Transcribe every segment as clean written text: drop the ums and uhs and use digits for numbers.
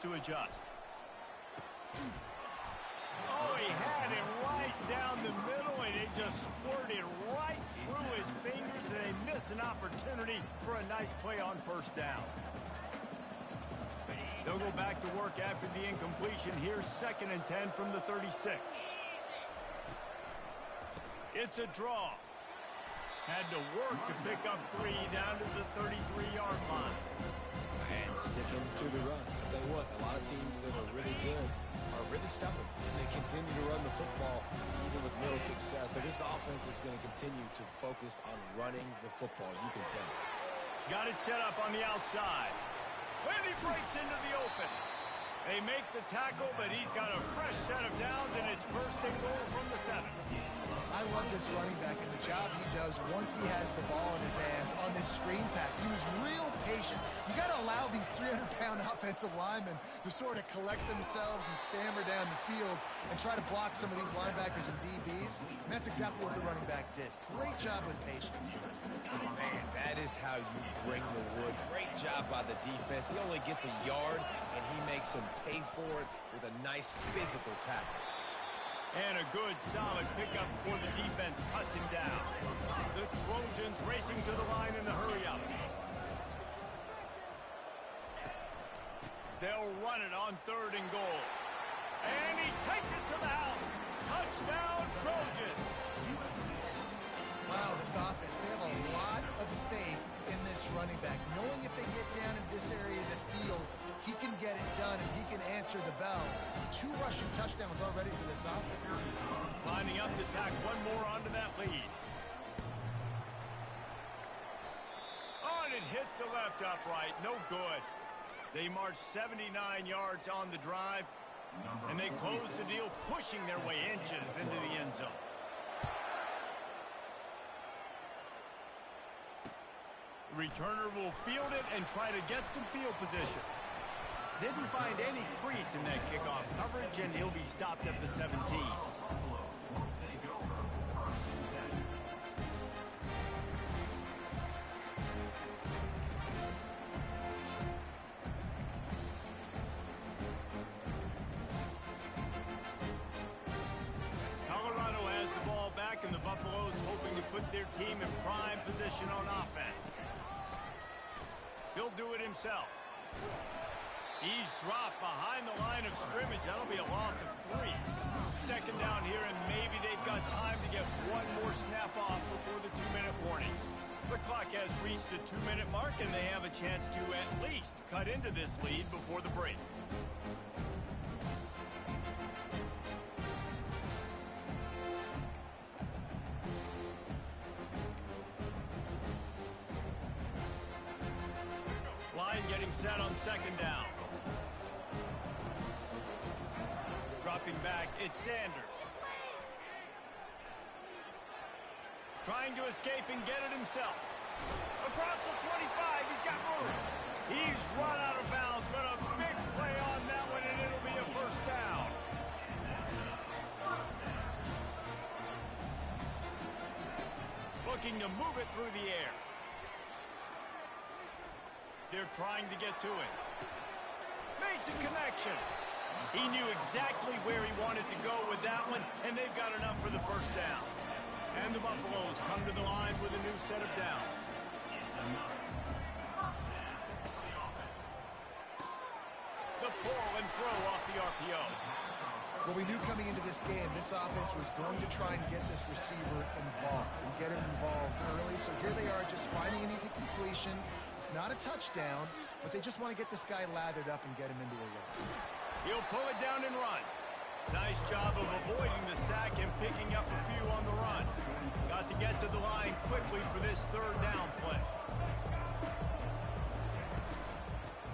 to adjust. Oh, he had it right down the middle, and it just squirted right through his fingers, and they missed an opportunity for a nice play on first down. They'll go back to work after the incompletion. Here's 2nd and 10 from the 36. It's a draw. Had to work to pick up 3 down to the 33-yard line. And sticking to the run. I'll tell you what, a lot of teams that are really good are really stubborn, and they continue to run the football even with little success. So this offense is going to continue to focus on running the football. You can tell. Got it set up on the outside. And he breaks into the open. They make the tackle, but he's got a fresh set of downs, and it's 1st and goal from the 7. I love this running back and the job he does once he has the ball in his hands on this screen pass. He was real patient. You got to allow these 300-pound offensive linemen to sort of collect themselves and stammer down the field and try to block some of these linebackers and DBs. And that's exactly what the running back did. Great job with patience. Man, that is how you bring the wood. Great job by the defense. He only gets a yard, and he makes him pay for it with a nice physical tackle. And a good, solid pickup before the defense cuts him down. The Trojans racing to the line in the hurry-up. They'll run it on 3rd and goal. And he takes it to the house. Touchdown, Trojans. Wow, this offense, they have a lot of faith in this running back, knowing if they get down in this area of the field, he can get it done and he can answer the bell. 2 rushing touchdowns already for this offense. Lining up to tack one more onto that lead. Oh, and it hits the left upright. No good. They march 79 yards on the drive, and they close the deal, pushing their way inches into the end zone. Returner will field it and try to get some field position. Didn't find any crease in that kickoff coverage, and he'll be stopped at the 17. Colorado has the ball back, and the Buffaloes hoping to put their team in prime position on offense. He'll do it himself. He's dropped behind the line of scrimmage. That'll be a loss of 3. 2nd down here, and maybe they've got time to get one more snap off before the 2-minute warning. The clock has reached the 2-minute mark, and they have a chance to at least cut into this lead before the break. Line getting set on 2nd down. Dropping back, it's Sanders. Trying to escape and get it himself. Across the 25, he's got room. He's run out of bounds, but a big play on that one, and it'll be a 1st down. Looking to move it through the air. They're trying to get to it. Makes a connection. He knew exactly where he wanted to go with that one, and they've got enough for the 1st down. And the Buffaloes come to the line with a new set of downs. The pull and throw off the RPO. Well, we knew coming into this game, this offense was going to try and get this receiver involved and get him involved early. So here they are just finding an easy completion. It's not a touchdown, but they just want to get this guy lathered up and get him into a run. He'll pull it down and run. Nice job of avoiding the sack and picking up a few on the run. Got to get to the line quickly for this 3rd down play.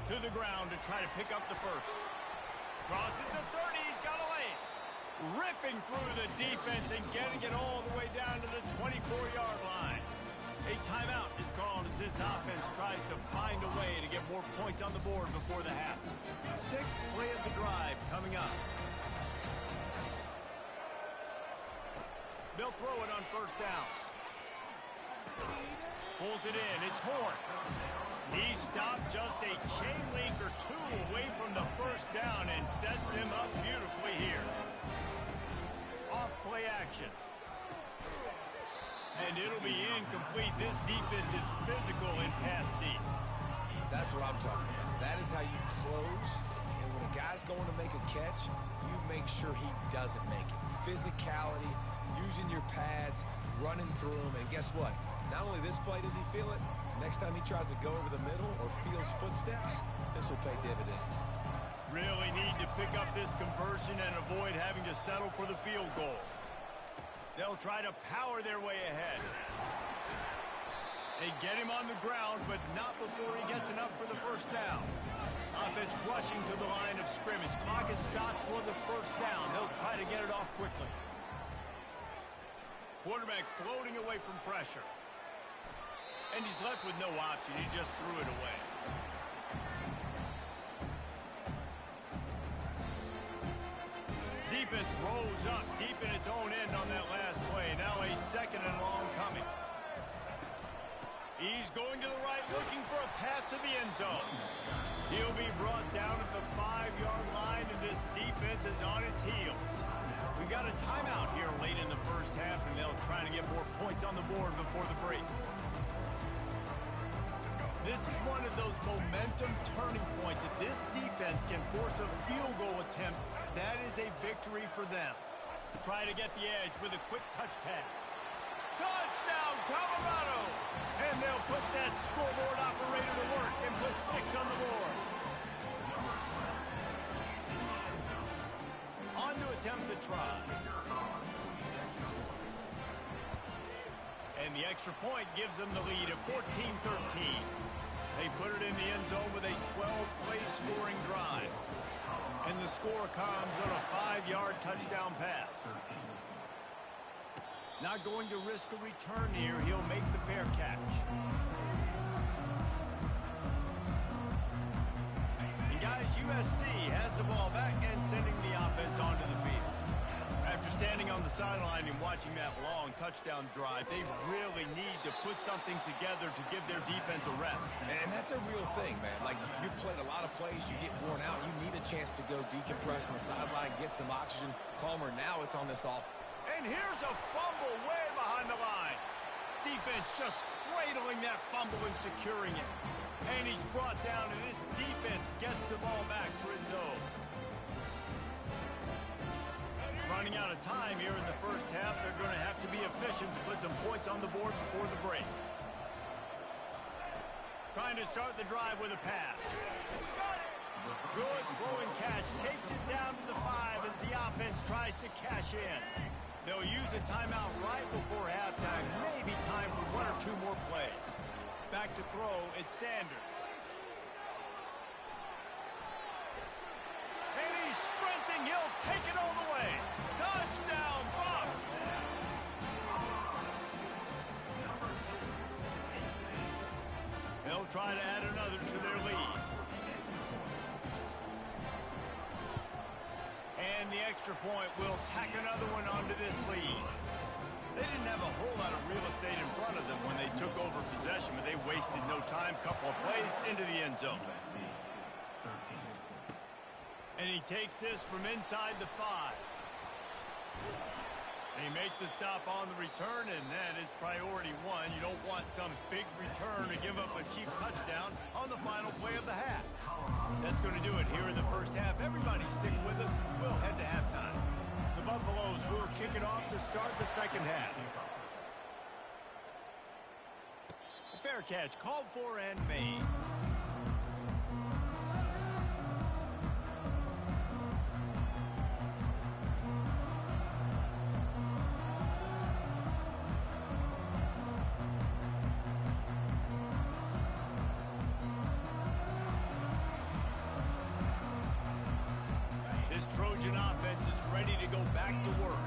To the ground to try to pick up the 1st. Crosses the 30, he's got a lane. Ripping through the defense and getting it all the way down to the 24-yard line. A timeout is called as this offense tries to find a way to get more points on the board before the half. 6th play of the drive coming up. They'll throw it on 1st down. Pulls it in, it's Horn. He stopped just a chain link or 2 away from the 1st him up beautifully here. Off play action. And it'll be incomplete. This defense is physical in pass deep. That's what I'm talking about. That is how you close. And when a guy's going to make a catch, you make sure he doesn't make it. Physicality, using your pads, running through them. And guess what? Not only this play does he feel it, next time he tries to go over the middle or feels footsteps, this will pay dividends. Really need to pick up this conversion and avoid having to settle for the field goal. They'll try to power their way ahead. They get him on the ground, but not before he gets enough for the first down. Offense rushing to the line of scrimmage. Clock is stopped for the first down. They'll try to get it off quickly. Quarterback floating away from pressure. And he's left with no option. He just threw it away. Defense rolls up deep in its own end on that last play. Now a second and long coming. He's going to the right, looking for a path to the end zone. He'll be brought down at the 5-yard line, and this defense is on its heels. We've got a timeout here late in the first half, and they'll try to get more points on the board before the break. This is one of those momentum turning points. If this defense can force a field goal attempt, that is a victory for them. Try to get the edge with a quick touch pass. Touchdown, Colorado! And they'll put that scoreboard operator to work and put 6 on the board. On to attempt to try. And the extra point gives them the lead at 14-13. They put it in the end zone with a 12-play scoring drive. And the score comes on a 5-yard touchdown pass. Not going to risk a return here. He'll make the fair catch. And guys, USC has the ball back and sending the offense onto the field. After standing on the sideline and watching that long touchdown drive, they really need to put something together to give their defense a rest. And that's a real thing, man. Like, you played a lot of plays, you get worn out, you need a chance to go decompress on the sideline, get some oxygen. Palmer, now it's on this off. And here's a fumble way behind the line. Defense just cradling that fumble and securing it. And he's brought down, and this defense gets the ball back for its own. Running out of time here in the first half. They're going to have to be efficient to put some points on the board before the break. Trying to start the drive with a pass. Good throw and catch. Takes it down to the 5 as the offense tries to cash in. They'll use a timeout right before halftime. Maybe time for 1 or 2 more plays. Back to throw, it's Sanders. And he's sprinting. He'll take it all the way. Touchdown, Bucks! They'll try to add another to their lead. And the extra point will tack another one onto this lead. They didn't have a whole lot of real estate in front of them when they took over possession, but they wasted no time. Couple of plays into the end zone. And he takes this from inside the 5. They make the stop on the return, and that is priority 1. You don't want some big return to give up a cheap touchdown on the final play of the half. That's going to do it here in the first half. Everybody stick with us. We'll head to halftime. The Buffaloes will kick it off to start the second half. Fair catch called for and made. Trojan offense is ready to go back to work.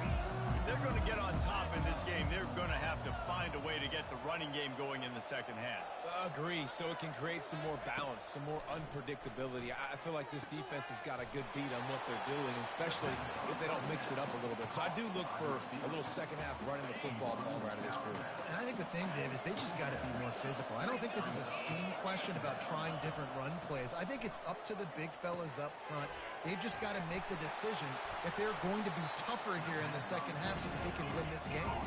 If they're going to get on top in this game, they're going to have to find a way to get the running game going in the second half. Agree, so it can create some more balance, some more unpredictability. I feel like this defense has got a good beat on what they're doing, especially if they don't mix it up a little bit. So I do look for a little second half running the football Palmer out of this group. And I think the thing, Dave, is they just got to be more physical. I don't think this is a scheme question about trying different run plays. I think it's up to the big fellas up front They've just got to make the decision that they're going to be tougher here in the second half so that they can win this game.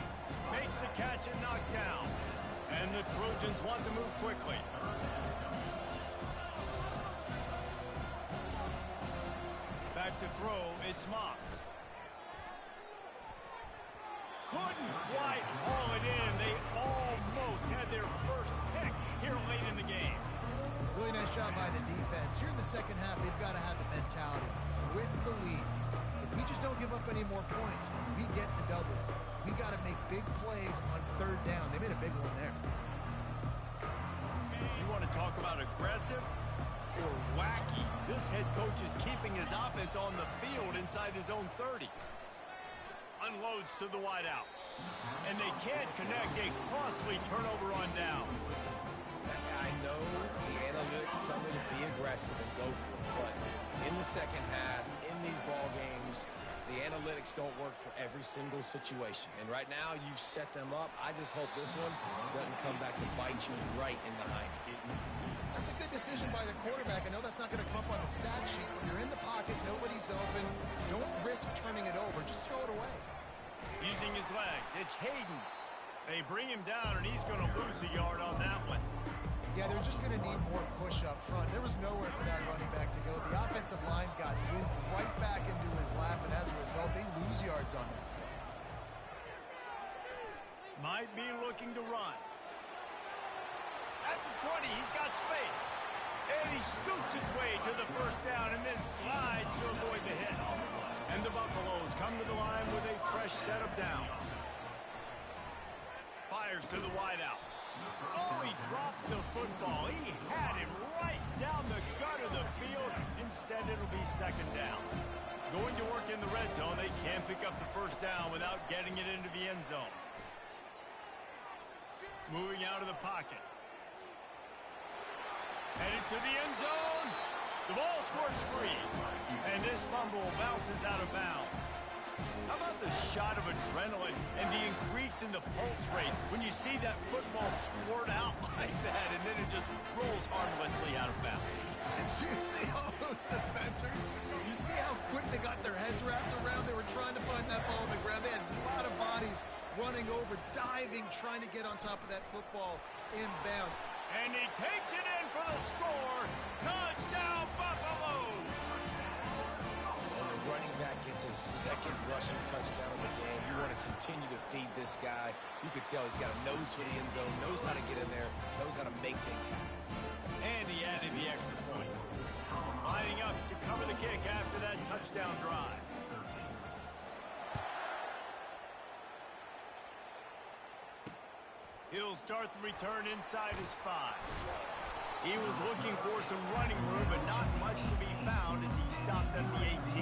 Makes the catch and knocked down. And the Trojans want to move quickly. Back to throw, it's Moss. Couldn't quite haul it in. They almost had their first pick here late in the game. Really nice job by the defense. Here in the second half, they've got to have the mentality with the lead. If we just don't give up any more points, we get the double. We got to make big plays on third down. They made a big one there. You want to talk about aggressive or wacky? This head coach is keeping his offense on the field inside his own 30. Unloads to the wideout. And they can't connect. A costly turnover on down. I know the analytics tell me to be aggressive and go for it, but in the second half, in these ball games, the analytics don't work for every single situation. And right now, you've set them up. I just hope this one doesn't come back to bite you right in the hind. That's a good decision by the quarterback. I know that's not going to come up on the stat sheet. When you're in the pocket, nobody's open. Don't risk turning it over. Just throw it away. Using his legs, it's Hayden. They bring him down, and he's going to lose a yard on that one. Yeah, they're just going to need more push up front. There was nowhere for that running back to go. The offensive line got moved right back into his lap, and as a result, they lose yards on him. Might be looking to run. At the 20, he's got space. And he scoots his way to the first down and then slides to avoid the hit. And the Buffaloes come to the line with a fresh set of downs. Fires to the wideout. Oh, he drops the football. He had him right down the gut of the field. Instead, it'll be second down. Going to work in the red zone, they can't pick up the first down without getting it into the end zone. Moving out of the pocket. Headed to the end zone. The ball squirts free. And this fumble bounces out of bounds. How about the shot of adrenaline and the increase in the pulse rate when you see that football squirt out like that and then it just rolls harmlessly out of bounds? Did you see all those defenders? You see how quick they got their heads wrapped around? They were trying to find that ball on the ground. They had a lot of bodies running over, diving, trying to get on top of that football inbounds. And he takes it in for the score. Touchdown, Buffaloes! And the running back gets his second rushing touchdown of the game. You want to continue to feed this guy. You could tell he's got a nose for the end zone, knows how to get in there, knows how to make things happen. And he added the extra point. Lining up to cover the kick after that touchdown drive. He'll start the return inside his 5. He was looking for some running room, but not much to be found as he stopped at the 18.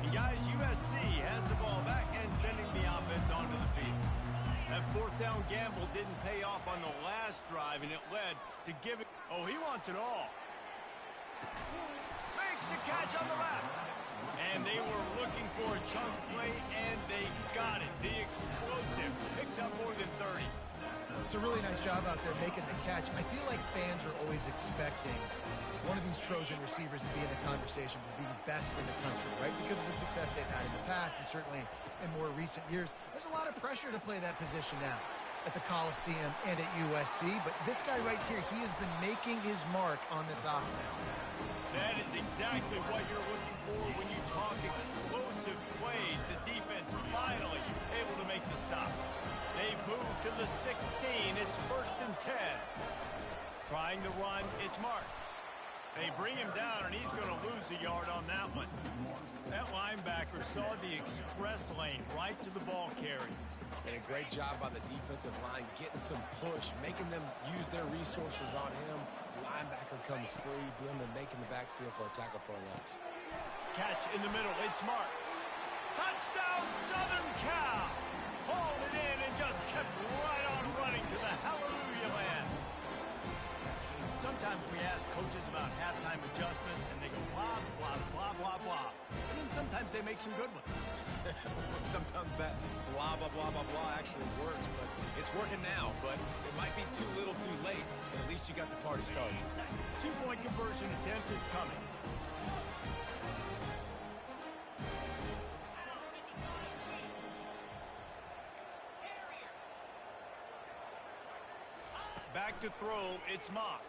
And guys, USC has the ball back and sending the offense onto the field. That fourth down gamble didn't pay off on the last drive, and it led to giving. Oh, he wants it all. Makes the catch on the left. And they were looking for a chunk play, and they got it. The explosive picks up more than 30. It's a really nice job out there making the catch. I feel like fans are always expecting one of these Trojan receivers to be in the conversation for being best in the country, right? Because of the success they've had in the past and certainly in more recent years. There's a lot of pressure to play that position now at the Coliseum and at USC. But this guy right here, he has been making his mark on this offense. That is exactly what you're looking for when you talk explosive plays. The defense finally able to make the stop. They've moved to the 16. It's 1st and 10. Trying to run, it's Marks. They bring him down, and he's going to lose a yard on that one. That linebacker saw the express lane right to the ball carrier. And a great job by the defensive line, getting some push, making them use their resources on him. Linebacker comes free, Blum, and making the backfield for a tackle for a loss. Catch in the middle, it's Marks. Touchdown, Southern Cal! Hauled it in and just kept right on running to the hallelujah land. Sometimes Sometimes we ask coaches about halftime adjustments, and they go blah, blah, blah, blah, blah. And then sometimes they make some good ones. Sometimes that blah, blah, blah, blah, blah actually works, but it's working now. But it might be too little too late, but at least you got the party started. 2-point conversion attempt is coming. Back to throw, it's Moss.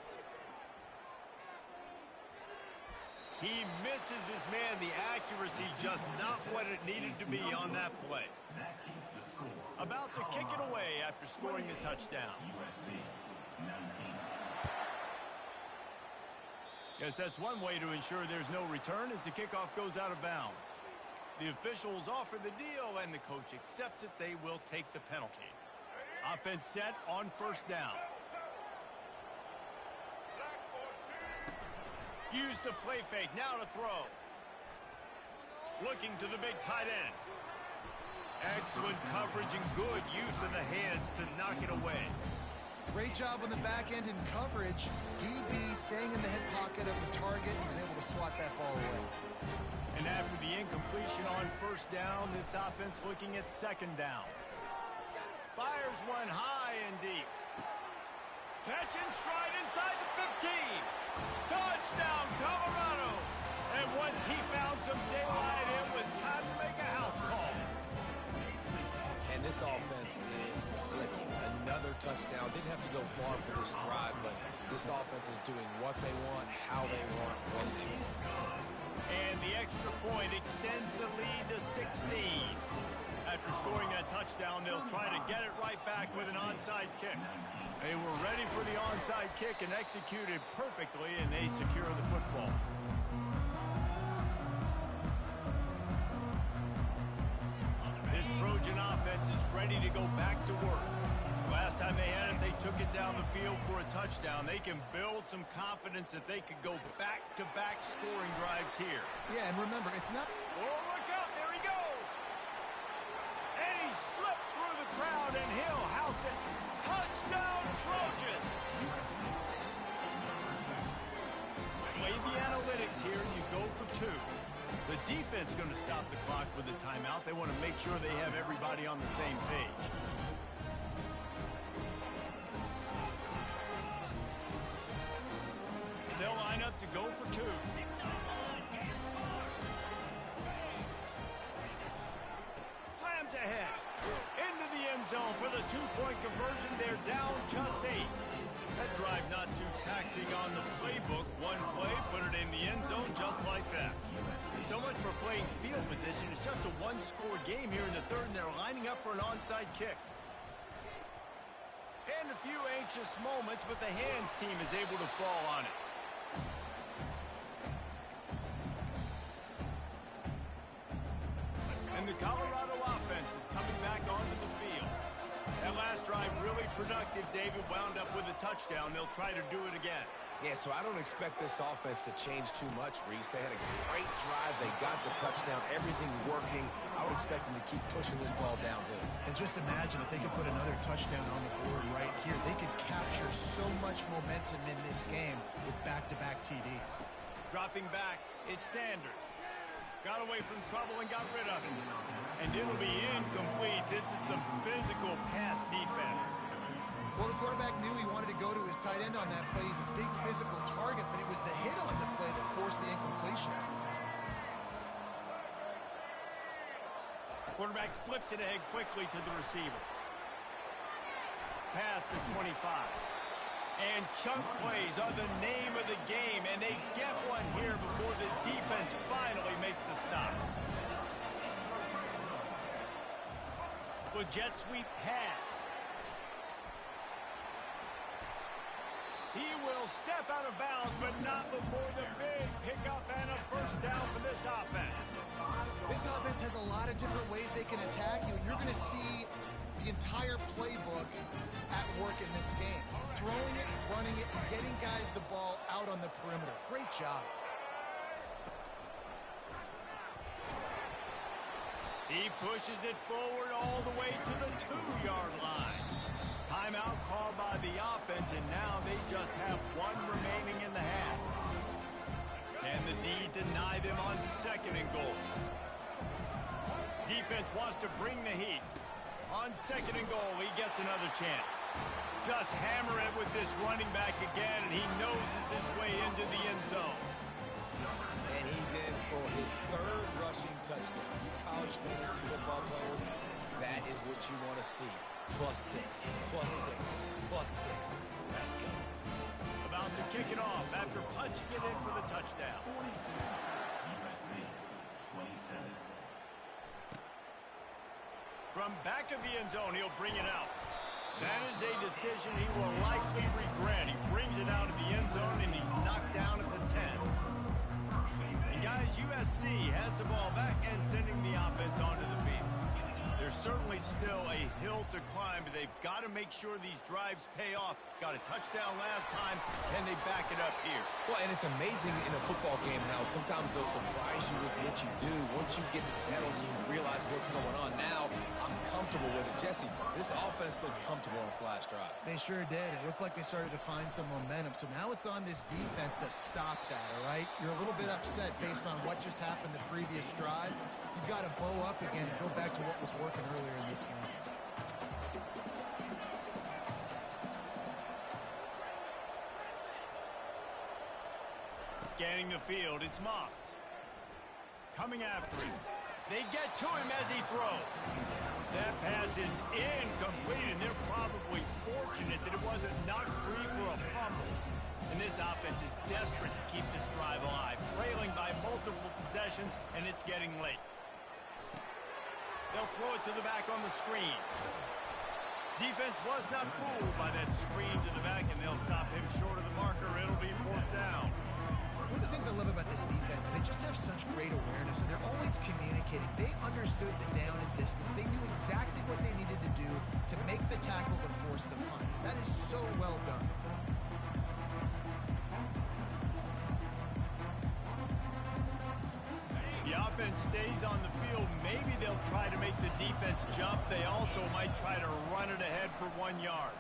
He misses his man. The accuracy just not what it needed to be on that play. About to kick it away after scoring the touchdown. Yes, that's one way to ensure there's no return as the kickoff goes out of bounds. The officials offer the deal, and the coach accepts it. They will take the penalty. Offense set on first down. Use the play fake, now to throw. Looking to the big tight end. Excellent coverage and good use of the hands to knock it away. Great job on the back end in coverage. DB staying in the hip pocket of the target. He was able to swat that ball away. And after the incompletion on first down, this offense looking at second down. Fires one high and deep. Catch in stride inside the 15. Touchdown, Colorado. And once he found some daylight, it was time to make a house call. And this offense is clicking. Another touchdown. Didn't have to go far for this drive, but this offense is doing what they want, how they want, when they want. And the extra point extends the lead to 16. After scoring that touchdown, they'll try to get it right back with an onside kick. They were ready for the onside kick and executed perfectly, and they secure the football. This Trojan offense is ready to go back to work. Last time they had it, they took it down the field for a touchdown. They can build some confidence that they could go back-to-back scoring drives here. Yeah, and remember, it's not... Oh, look out, there he goes! And he slipped through the crowd, and he'll house it. Touchdown, Trojan! Play the analytics here, you go for two. The defense going to stop the clock with the timeout. They want to make sure they have everybody on the same page. They'll line up to go for two. Slams ahead. Into the end zone for the two-point conversion. They're down just 8. That drive not too taxing on the playbook. One play, put it in the end zone just like that. So much for playing field position. It's just a one-score game here in the third, and they're lining up for an onside kick. And a few anxious moments, but the hands team is able to fall on it. And the Colorado offense is coming back onto the field. That last drive really productive. David wound up with a touchdown. They'll try to do it again. Yeah, so I don't expect this offense to change too much, Reese. They had a great drive. They got the touchdown. Everything working. I would expect them to keep pushing this ball downhill. And just imagine if they could put another touchdown on the board right here. They could capture so much momentum in this game with back-to-back TDs. Dropping back, it's Sanders. Got away from trouble and got rid of it. And it'll be incomplete. This is some physical pass defense. Well, the quarterback knew he wanted to go to his tight end on that play. He's a big physical target, but it was the hit on the play that forced the incompletion. Quarterback flips it ahead quickly to the receiver. Pass to 25. And chunk plays are the name of the game, and they get one here before the defense finally makes the stop. The jet sweep pass. He will step out of bounds, but not before the big pickup and a first down for this offense. This offense has a lot of different ways they can attack you. You're going to see the entire playbook at work in this game. Throwing it, running it, and getting guys the ball out on the perimeter. Great job. He pushes it forward all the way to the 2-yard line. Timeout called by the offense, and now they just have one remaining deny them on 2nd and goal. Defense wants to bring the heat. On 2nd and goal, he gets another chance. Just hammer it with this running back again, and he noses his way into the end zone. And he's in for his 3rd rushing touchdown. You college fantasy football players, that is what you want to see. +6, +6, +6. Let's go. About to kick it off after punching it in for the touchdown. USC 27. From back of the end zone, he'll bring it out. That is a decision he will likely regret. He brings it out of the end zone, and he's knocked down at the 10. And guys, USC has the ball back and sending the offense onto the field. There's certainly still a hill to climb, but they've got to make sure these drives pay off. Got a touchdown last time, and they back it up here. Well, and it's amazing in a football game how sometimes they'll surprise you with what you do. Once you get settled, you realize what's going on. Now, I'm comfortable with it. Jesse, this offense looked comfortable on its last drive. They sure did. It looked like they started to find some momentum. So now it's on this defense to stop that, all right? You're a little bit upset based on what just happened the previous drive. You've got to bow up again and go back to what was working earlier in this game. Scanning the field, it's Moss. Coming after him. They get to him as he throws. That pass is incomplete, and they're probably fortunate that it wasn't knocked free for a fumble. And this offense is desperate to keep this drive alive, trailing by multiple possessions, and it's getting late. They'll throw it to the back on the screen. Defense was not fooled by that screen to the back, and they'll stop him short of the marker. It'll be 4th down. One of the things I love about this defense is they just have such great awareness, and they're always communicating. They understood the down and distance. They knew exactly what they needed to do to make the tackle to force the punt. That is so well done. The offense stays on the field. Maybe they'll try to make the defense jump. They also might try to run it ahead for 1 yard.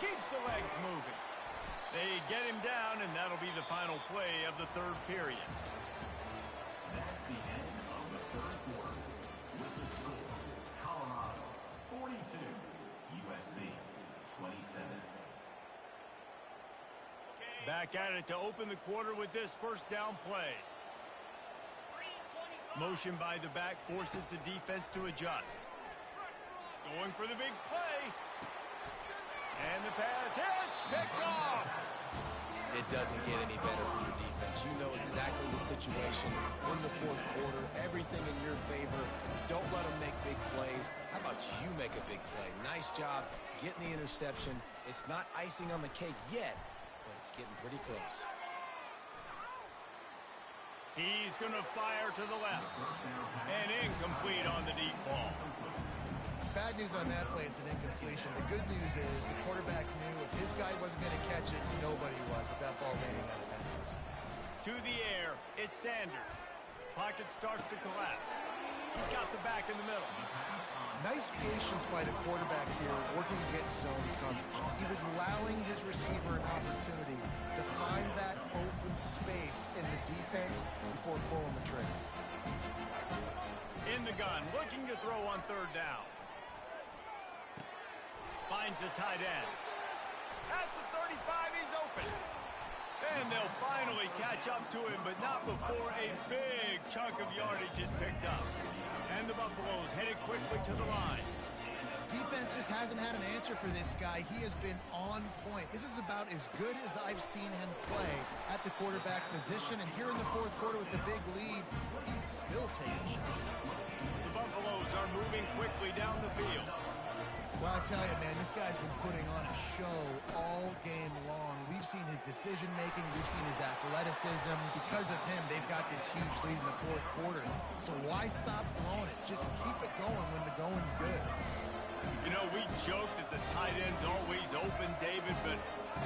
Keeps the legs moving. They get him down, and that'll be the final play of the 3rd period. That's the end of the 3rd quarter. With the score, Colorado 42, USC 27. Back at it to open the quarter with this 1st down play. Motion by the back forces the defense to adjust. Going for the big play. And the pass hits, picked off. It doesn't get any better for your defense. You know exactly the situation in the 4th quarter. Everything in your favor. Don't let them make big plays. How about you make a big play? Nice job getting the interception. It's not icing on the cake yet, but it's getting pretty close. He's going to fire to the left. And incomplete on the deep ball. Bad news on that play, it's an incompletion. The good news is the quarterback knew if his guy wasn't going to catch it, nobody was with that ball landing out of bounds. To the air, it's Sanders. Pocket starts to collapse. He's got the back in the middle. Nice patience by the quarterback here, working against zone coverage. He was allowing his receiver an opportunity to find that open space in the defense before pulling the trigger. In the gun, looking to throw on 3rd down. Finds the tight end. At the 35, he's open. And they'll finally catch up to him, but not before a big chunk of yardage is picked up. And the Buffaloes headed quickly to the line. Defense just hasn't had an answer for this guy. He has been on point. This is about as good as I've seen him play at the quarterback position. And here in the 4th quarter with the big lead, he's still taking shots. The Buffaloes are moving quickly down the field. Well, I tell you, man, this guy's been putting on a show all game long. We've seen his decision-making. We've seen his athleticism. Because of him, they've got this huge lead in the 4th quarter. So why stop throwing it? Just keep it going when the going's good. You know, we joke that the tight end's always open, David, but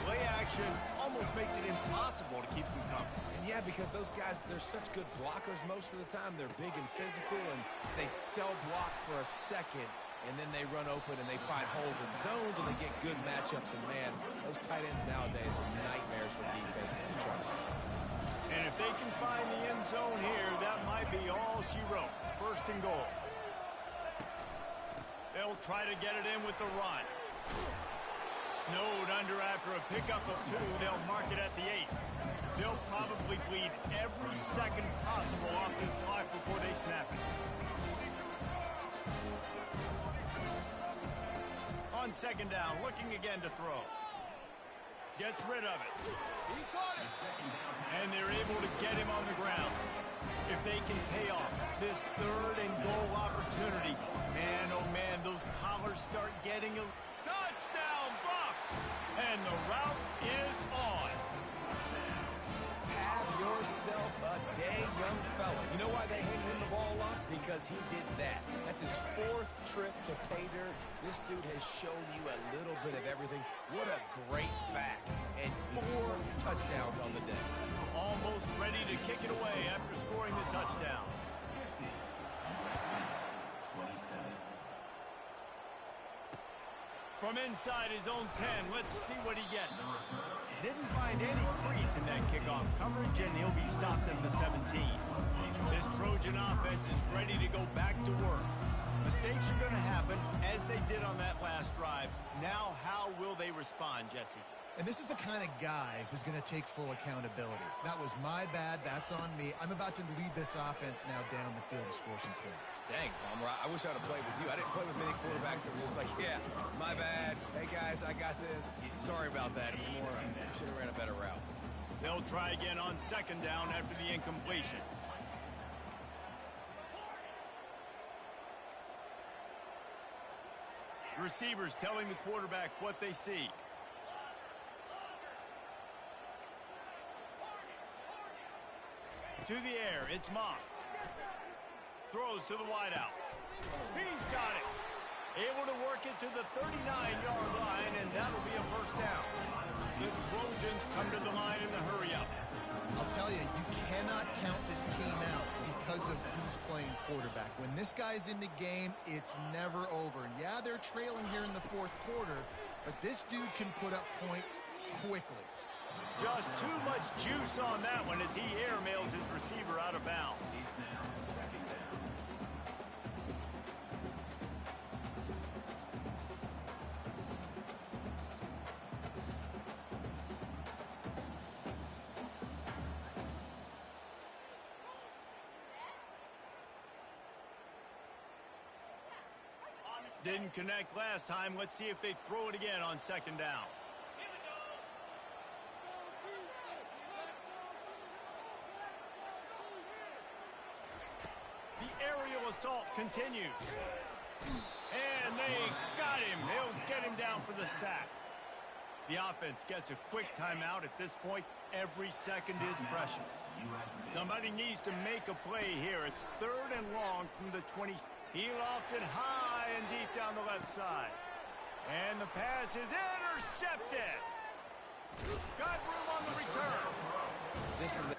play action almost makes it impossible to keep them coming. And yeah, because those guys, they're such good blockers most of the time. They're big and physical, and they cell block for a second, and then they run open and they find holes in zones, and they get good matchups. And man, those tight ends nowadays are nightmares for defenses to try to stop. And if they can find the end zone here, that might be all she wrote. First and goal. They'll try to get it in with the run. Snowed under after a pickup of 2. They'll mark it at the 8. They'll probably bleed every second possible off this clock before they snap it. On second down, looking again to throw. Gets rid of it. He caught it. And they're able to get him on the ground. If they can pay off this third and goal opportunity, man, oh man, those collars start getting a touchdown, Bucks! And the route is on. Have yourself a day, young fella. You know why they handed him the ball a lot? Because he did that. That's his 4th trip to pay dirt. This dude has shown you a little bit of everything. What a great back. And 4 touchdowns on the day. Almost ready to kick it away after scoring the touchdown. 27. From inside his own 10, let's see what he gets. Didn't find any crease in that kickoff coverage, and he'll be stopped at the 17. This Trojan offense is ready to go back to work. Mistakes are going to happen, as they did on that last drive. Now, how will they respond, Jesse? And this is the kind of guy who's going to take full accountability. That was my bad. That's on me. I'm about to lead this offense now down the field to score some points. Dang, Palmer, I wish I'd have played with you. I didn't play with many quarterbacks that were just like, yeah, my bad. Hey, guys, I got this. Sorry about that. It was more, should have ran a better route. They'll try again on second down after the incompletion. Receivers telling the quarterback what they see. To the air, it's Moss. Throws to the wideout. He's got it. Able to work it to the 39-yard line, and that'll be a first down. The Trojans come to the line in the hurry-up. I'll tell you, you cannot count this team out because of who's playing quarterback. When this guy's in the game, it's never over. And yeah, they're trailing here in the 4th quarter, but this dude can put up points quickly. Just too much juice on that one as he airmails his receiver out of bounds. Didn't connect last time. Let's see if they throw it again on second down. Aerial assault continues. And they got him. They'll get him down for the sack. The offense gets a quick timeout at this point. Every second is precious. Somebody needs to make a play here. It's 3rd and long from the 20. He lofts it high and deep down the left side. And the pass is intercepted. Got room on the return. This is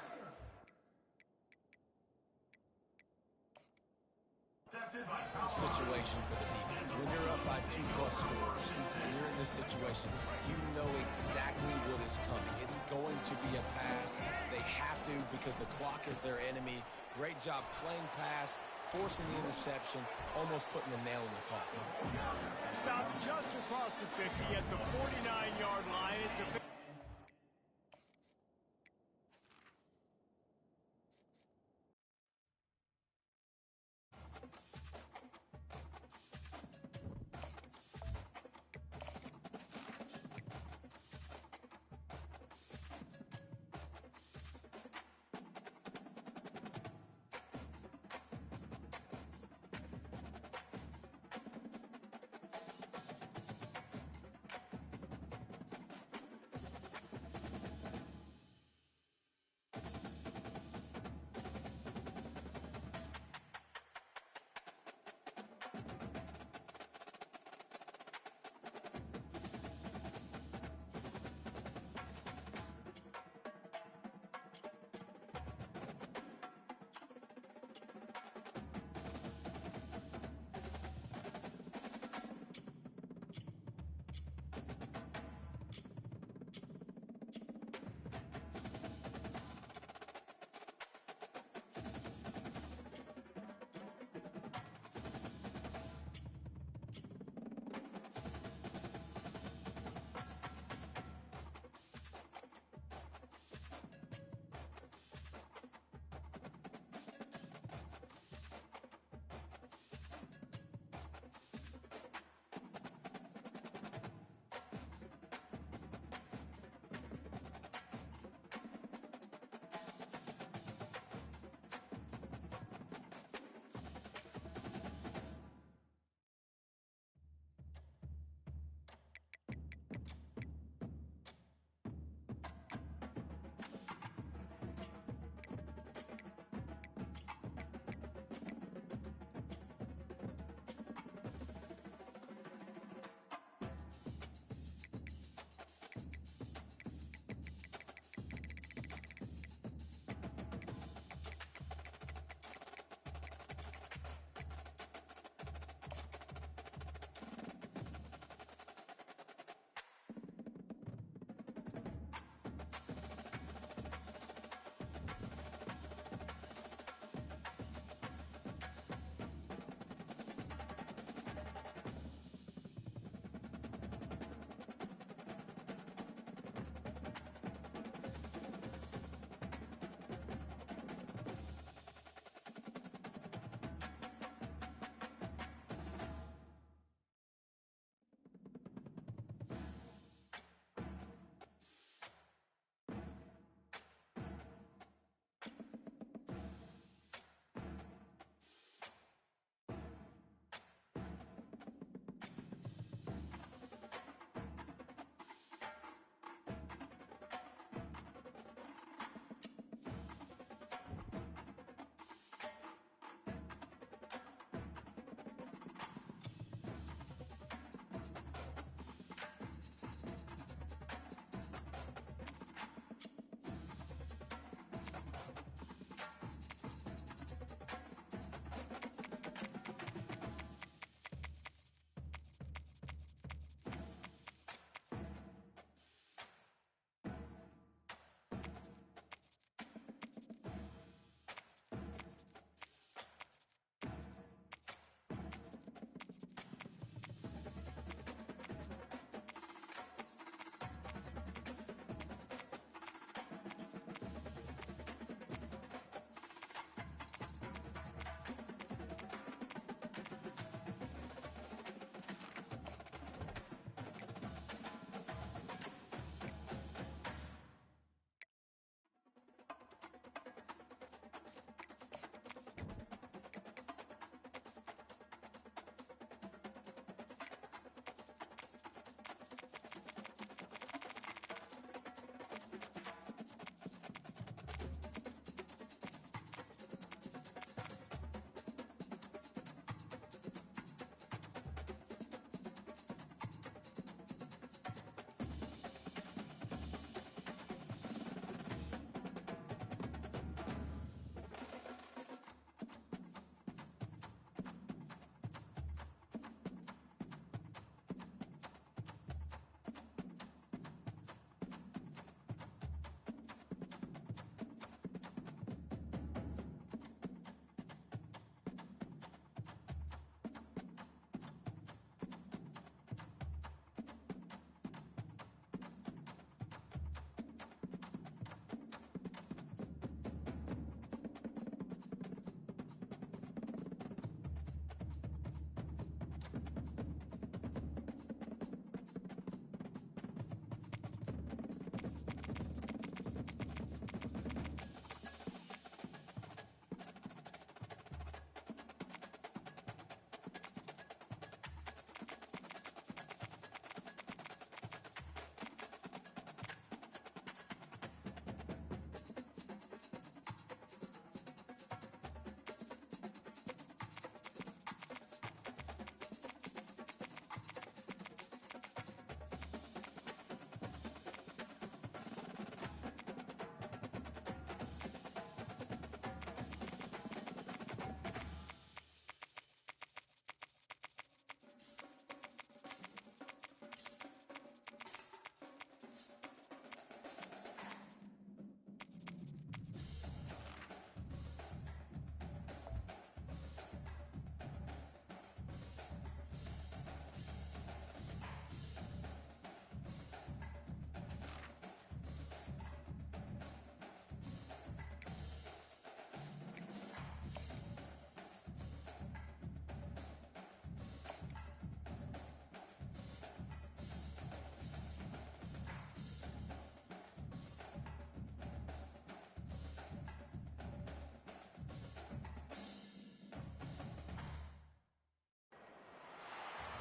situation for the defense. When you're up by 2+ scores and you're in this situation, you know exactly what is coming. It's going to be a pass. They have to because the clock is their enemy. Great job playing pass, forcing the interception, almost putting the nail in the coffin. Stopped just across the 50 at the 49-yard line. It's a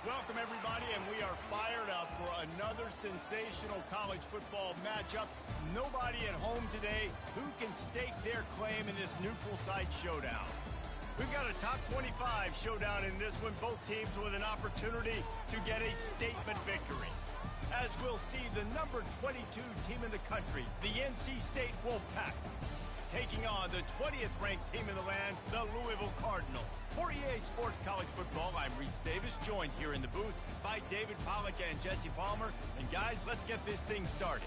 Welcome, everybody, and we are fired up for another sensational college football matchup. Nobody at home today who can stake their claim in this neutral site showdown. We've got a top 25 showdown in this one, both teams with an opportunity to get a statement victory. As we'll see, the number 22 team in the country, the NC State Wolfpack, taking on the 20th ranked team in the land, the Louisville Cardinals. For EA Sports College Football, I'm Reese Davis, joined here in the booth by David Pollack and Jesse Palmer. And guys, let's get this thing started.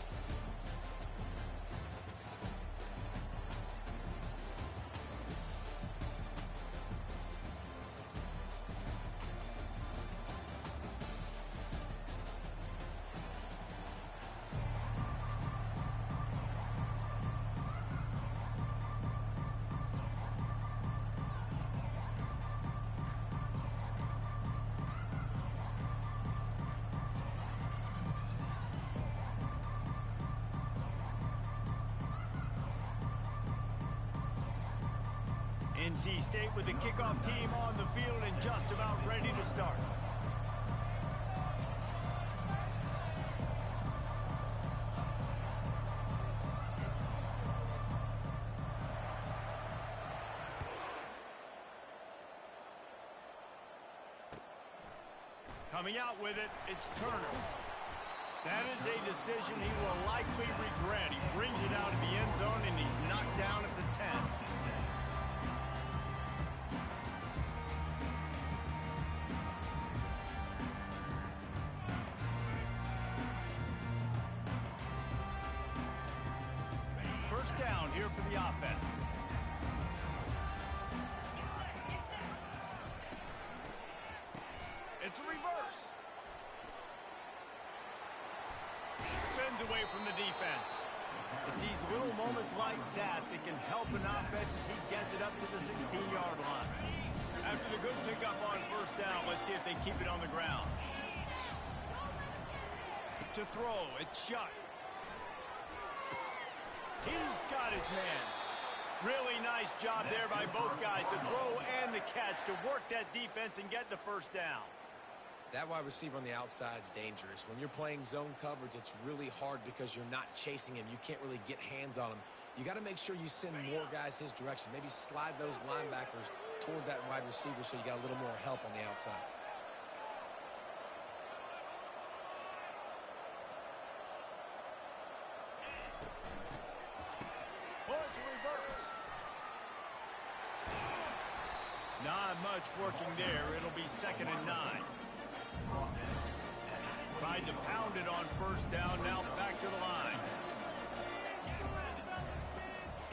NC State with the kickoff team on the field and just about ready to start. Coming out with it, it's Turner. That is a decision he will likely regret. He brings it out of the end zone and he's knocked down at the 10. First down here for the offense. It's a reverse. Spins away from the defense. It's these little moments like that that can help an offense as he gets it up to the 16-yard line. After the good pickup on first down, let's see if they keep it on the ground. To throw, it's Shuck. He's got his man. Really nice job there by both guys to throw and the catch to work that defense and get the first down. That wide receiver on the outside is dangerous. When you're playing zone coverage, it's really hard because you're not chasing him. You can't really get hands on him. You got to make sure you send more guys his direction. Maybe slide those linebackers toward that wide receiver so you got a little more help on the outside. Not much working there. It'll be 2nd and 9. Tried to pound it on first down. Now back to the line.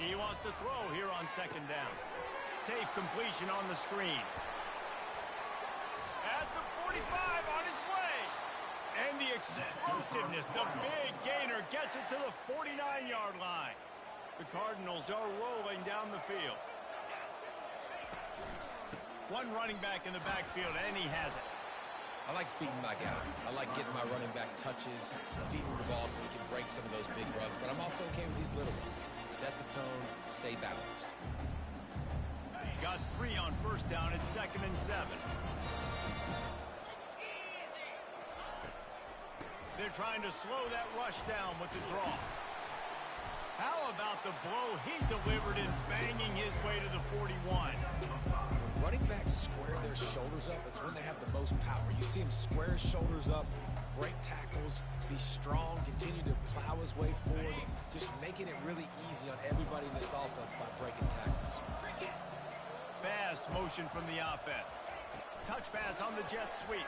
He wants to throw here on 2nd down. Safe completion on the screen. At the 45 on his way. And the explosiveness, the big gainer gets it to the 49-yard line. The Cardinals are rolling down the field. One running back in the backfield, and he has it. I like feeding my guy. I like getting my running back touches, feeding the ball so he can break some of those big runs. But I'm also okay with these little ones. Set the tone, stay balanced. Got 3 on first down at 2nd and 7. They're trying to slow that rush down with the draw. How about the blow he delivered in banging his way to the 41? Running backs square their shoulders up. That's when they have the most power. You see him square his shoulders up, break tackles, be strong, continue to plow his way forward, just making it really easy on everybody in this offense by breaking tackles. Fast motion from the offense. Touch pass on the jet sweep.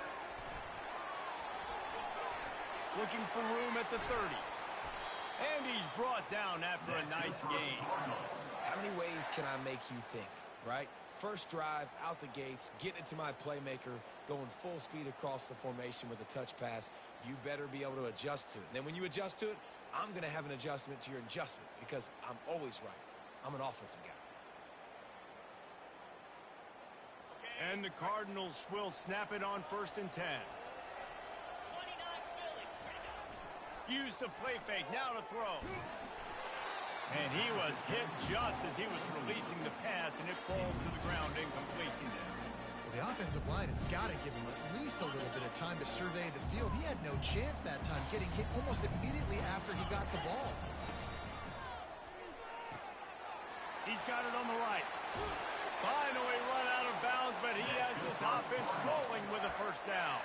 Looking for room at the 30. And he's brought down after a nice gain. How many ways can I make you think, right? First drive, out the gates, get into my playmaker, going full speed across the formation with a touch pass. You better be able to adjust to it. And then when you adjust to it, I'm going to have an adjustment to your adjustment because I'm always right. I'm an offensive guy. And the Cardinals will snap it on 1st and 10. Use the play fake, now to throw. And he was hit just as he was releasing the pass, and it falls to the ground incomplete. The Well, the offensive line has got to give him at least a little bit of time to survey the field. He had no chance that time, getting hit almost immediately after he got the ball. He's got it on the right. Finally run out of bounds, but he has this offense rolling with a first down.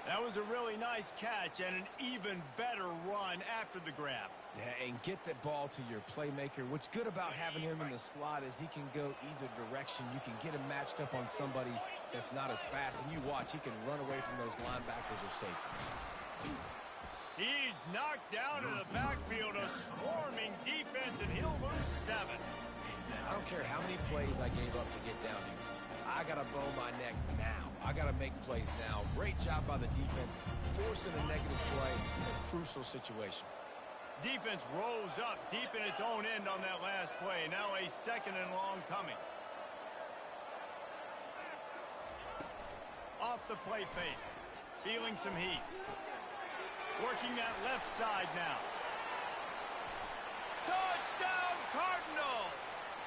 That was a really nice catch and an even better run after the grab. Yeah, and get that ball to your playmaker. What's good about having him in the slot is he can go either direction. You can get him matched up on somebody that's not as fast, and you watch, he can run away from those linebackers or safeties. He's knocked down in the backfield, a swarming defense, and he'll lose 7. I don't care how many plays I gave up to get down here. I got to bow my neck now. I got to make plays now. Great job by the defense, forcing a negative play in a crucial situation. Defense rose up deep in its own end on that last play. Now a 2nd and long coming. Off the play fake. Feeling some heat. Working that left side now. Touchdown Cardinals!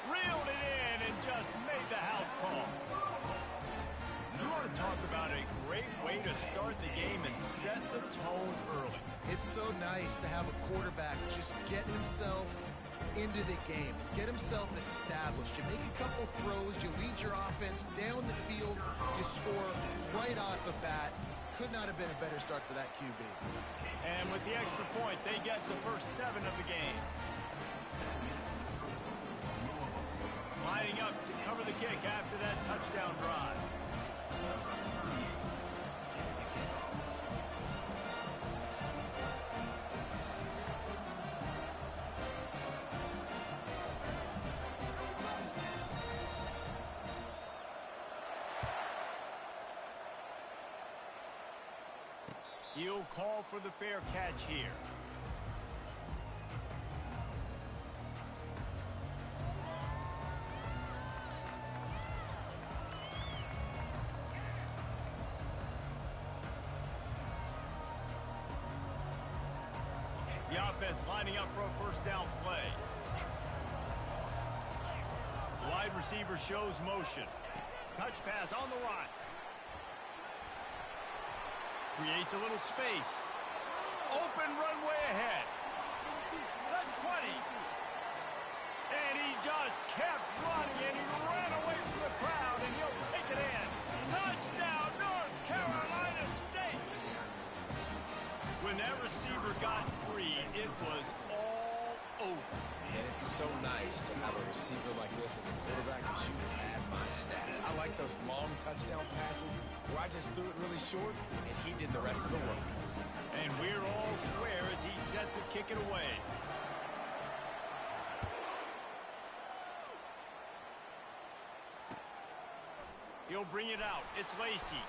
Reeled it in and just made the house call. You want to talk about a great way to start the game and set the tone early. It's so nice to have a quarterback just get himself into the game, get himself established. You make a couple throws, you lead your offense down the field, you score right off the bat. Could not have been a better start for that QB. And with the extra point, they get the first 7 of the game. Lining up to cover the kick after that touchdown drive. He'll call for the fair catch here. The offense lining up for a first down play. Wide receiver shows motion. Touch pass on the run. Creates a little space. Open runway ahead. The 20. And he just kept running, and he ran away from the crowd, and he'll take it in. Touchdown, North Carolina State. When that receiver got free, it was all over. And it's so nice to have a receiver like this as a quarterback because you can add my stats. I like those long touchdown passes where I just threw it really short and he did the rest of the work. And we're all square as he set to kick it away. He'll bring it out. It's Lacy.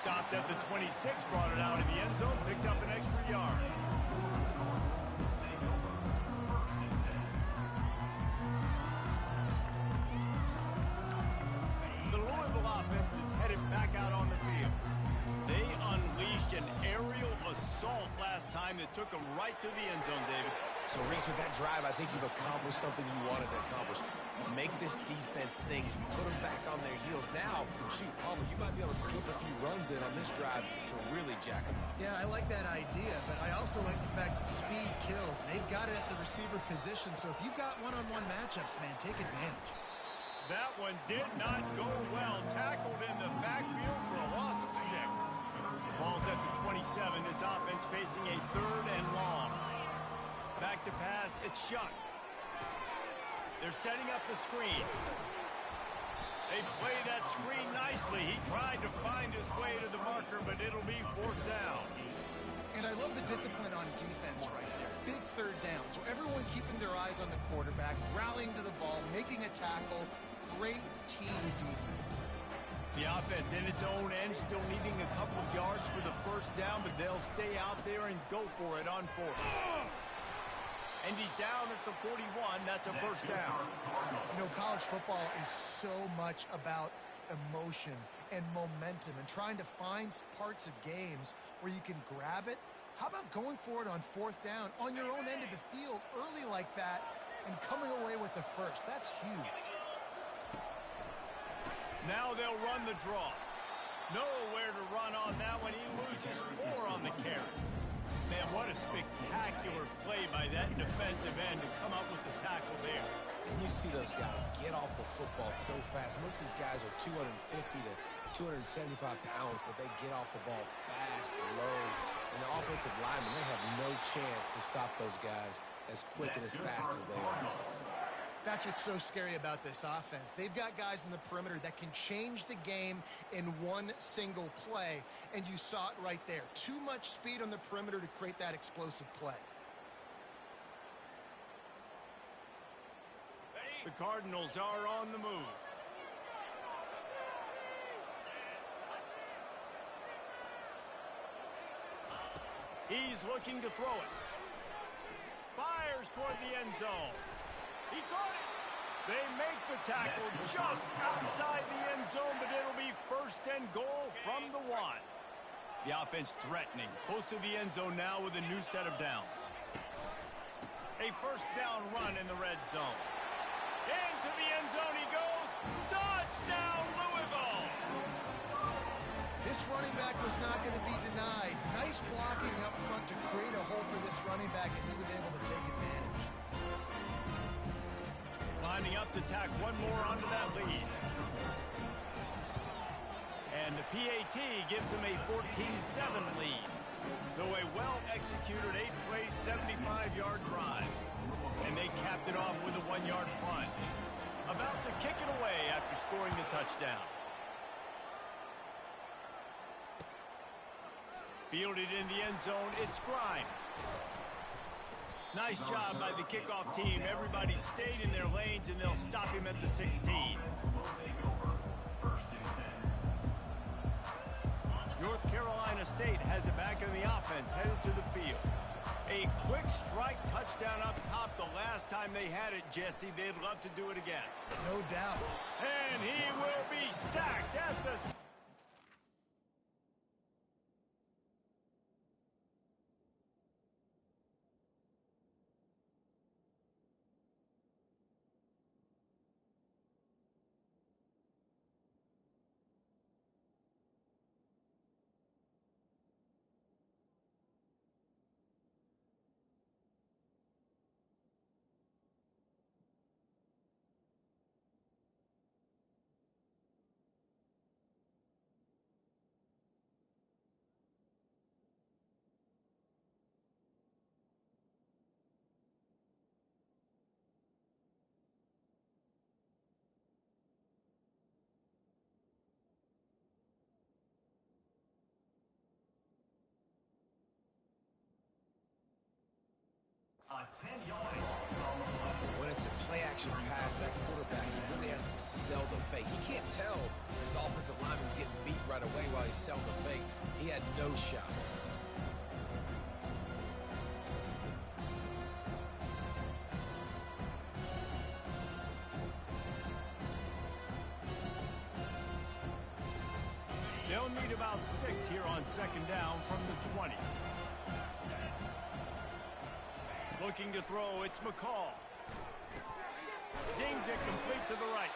Stopped at the 26, brought it out in the end zone, picked up an extra yard. The Louisville offense is headed back out on the field. They unleashed an aerial assault last time that took them right to the end zone, David. So, Reese, with that drive, I think you've accomplished something you wanted to accomplish. You make this defense think, you put them back on their heels. Now, shoot, Palmer, you might be able to slip a few runs in on this drive to really jack them up. Yeah, I like that idea, but I also like the fact that speed kills. They've got it at the receiver position, so if you've got one-on-one matchups, man, take advantage. That one did not go well. Tackled in the backfield for a loss of 6. Ball's at the 27. This offense facing a 3rd and long. Back to pass. It's Shuck. They're setting up the screen. They play that screen nicely. He tried to find his way to the marker, but it'll be 4th down. And I love the discipline on defense right there. Big 3rd down. So everyone keeping their eyes on the quarterback, rallying to the ball, making a tackle. Great team defense. The offense in its own end, still needing a couple of yards for the first down, but they'll stay out there and go for it on 4th. And he's down at the 41. That's a first down. You know, college football is so much about emotion and momentum and trying to find parts of games where you can grab it. How about going for it on 4th down on your own end of the field early like that and coming away with the first? That's huge. Now they'll run the draw. Nowhere to run on that one. He loses 4 on the carry. Man, what a spectacular play by that defensive end to come up with the tackle there. And you see those guys get off the football so fast. Most of these guys are 250 to 275 pounds, but they get off the ball fast and low. And the offensive linemen, they have no chance to stop those guys as quick and as fast as they are. That's what's so scary about this offense. They've got guys in the perimeter that can change the game in one single play, and you saw it right there. Too much speed on the perimeter to create that explosive play. The Cardinals are on the move. He's looking to throw it. Fires toward the end zone. He caught it. They make the tackle just outside the end zone, but it'll be 1st and goal from the 1. The offense threatening, close to the end zone now with a new set of downs. A 1st down run in the red zone. Into the end zone he goes. Touchdown, Louisville! This running back was not going to be denied. Nice blocking up front to create a hole for this running back, and he was able to take advantage. Lining up to tack one more onto that lead. And the PAT gives them a 14-7 lead. So a well-executed 8-play, 75-yard drive. And they capped it off with a 1-yard punt. About to kick it away after scoring the touchdown. Fielded in the end zone, it's Grimes. Nice job by the kickoff team. Everybody stayed in their lanes, and they'll stop him at the 16. North Carolina State has it back in the offense, headed to the field. A quick strike touchdown up top the last time they had it, Jesse. They'd love to do it again. No doubt. And he will be sacked at the... When it's a play-action pass, that quarterback, he really has to sell the fake. He can't tell his offensive lineman's getting beat right away while he's selling the fake. He had no shot. They'll need about 6 here on 2nd down from the 20. Looking to throw, it's McCall. Zings it complete to the right.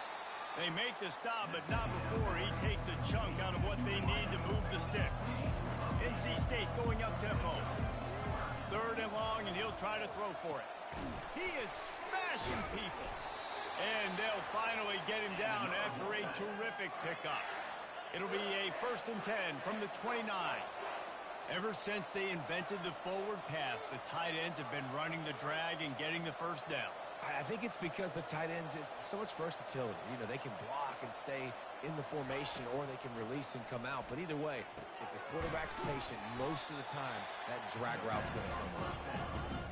They make the stop, but not before he takes a chunk out of what they need to move the sticks. NC State going up tempo. 3rd and long, and he'll try to throw for it. He is smashing people. And they'll finally get him down after a terrific pickup. It'll be a 1st and 10 from the 29. Ever since they invented the forward pass, the tight ends have been running the drag and getting the 1st down. I think it's because the tight ends is so much versatility. You know, they can block and stay in the formation, or they can release and come out. But either way, if the quarterback's patient, most of the time, that drag route's going to come out.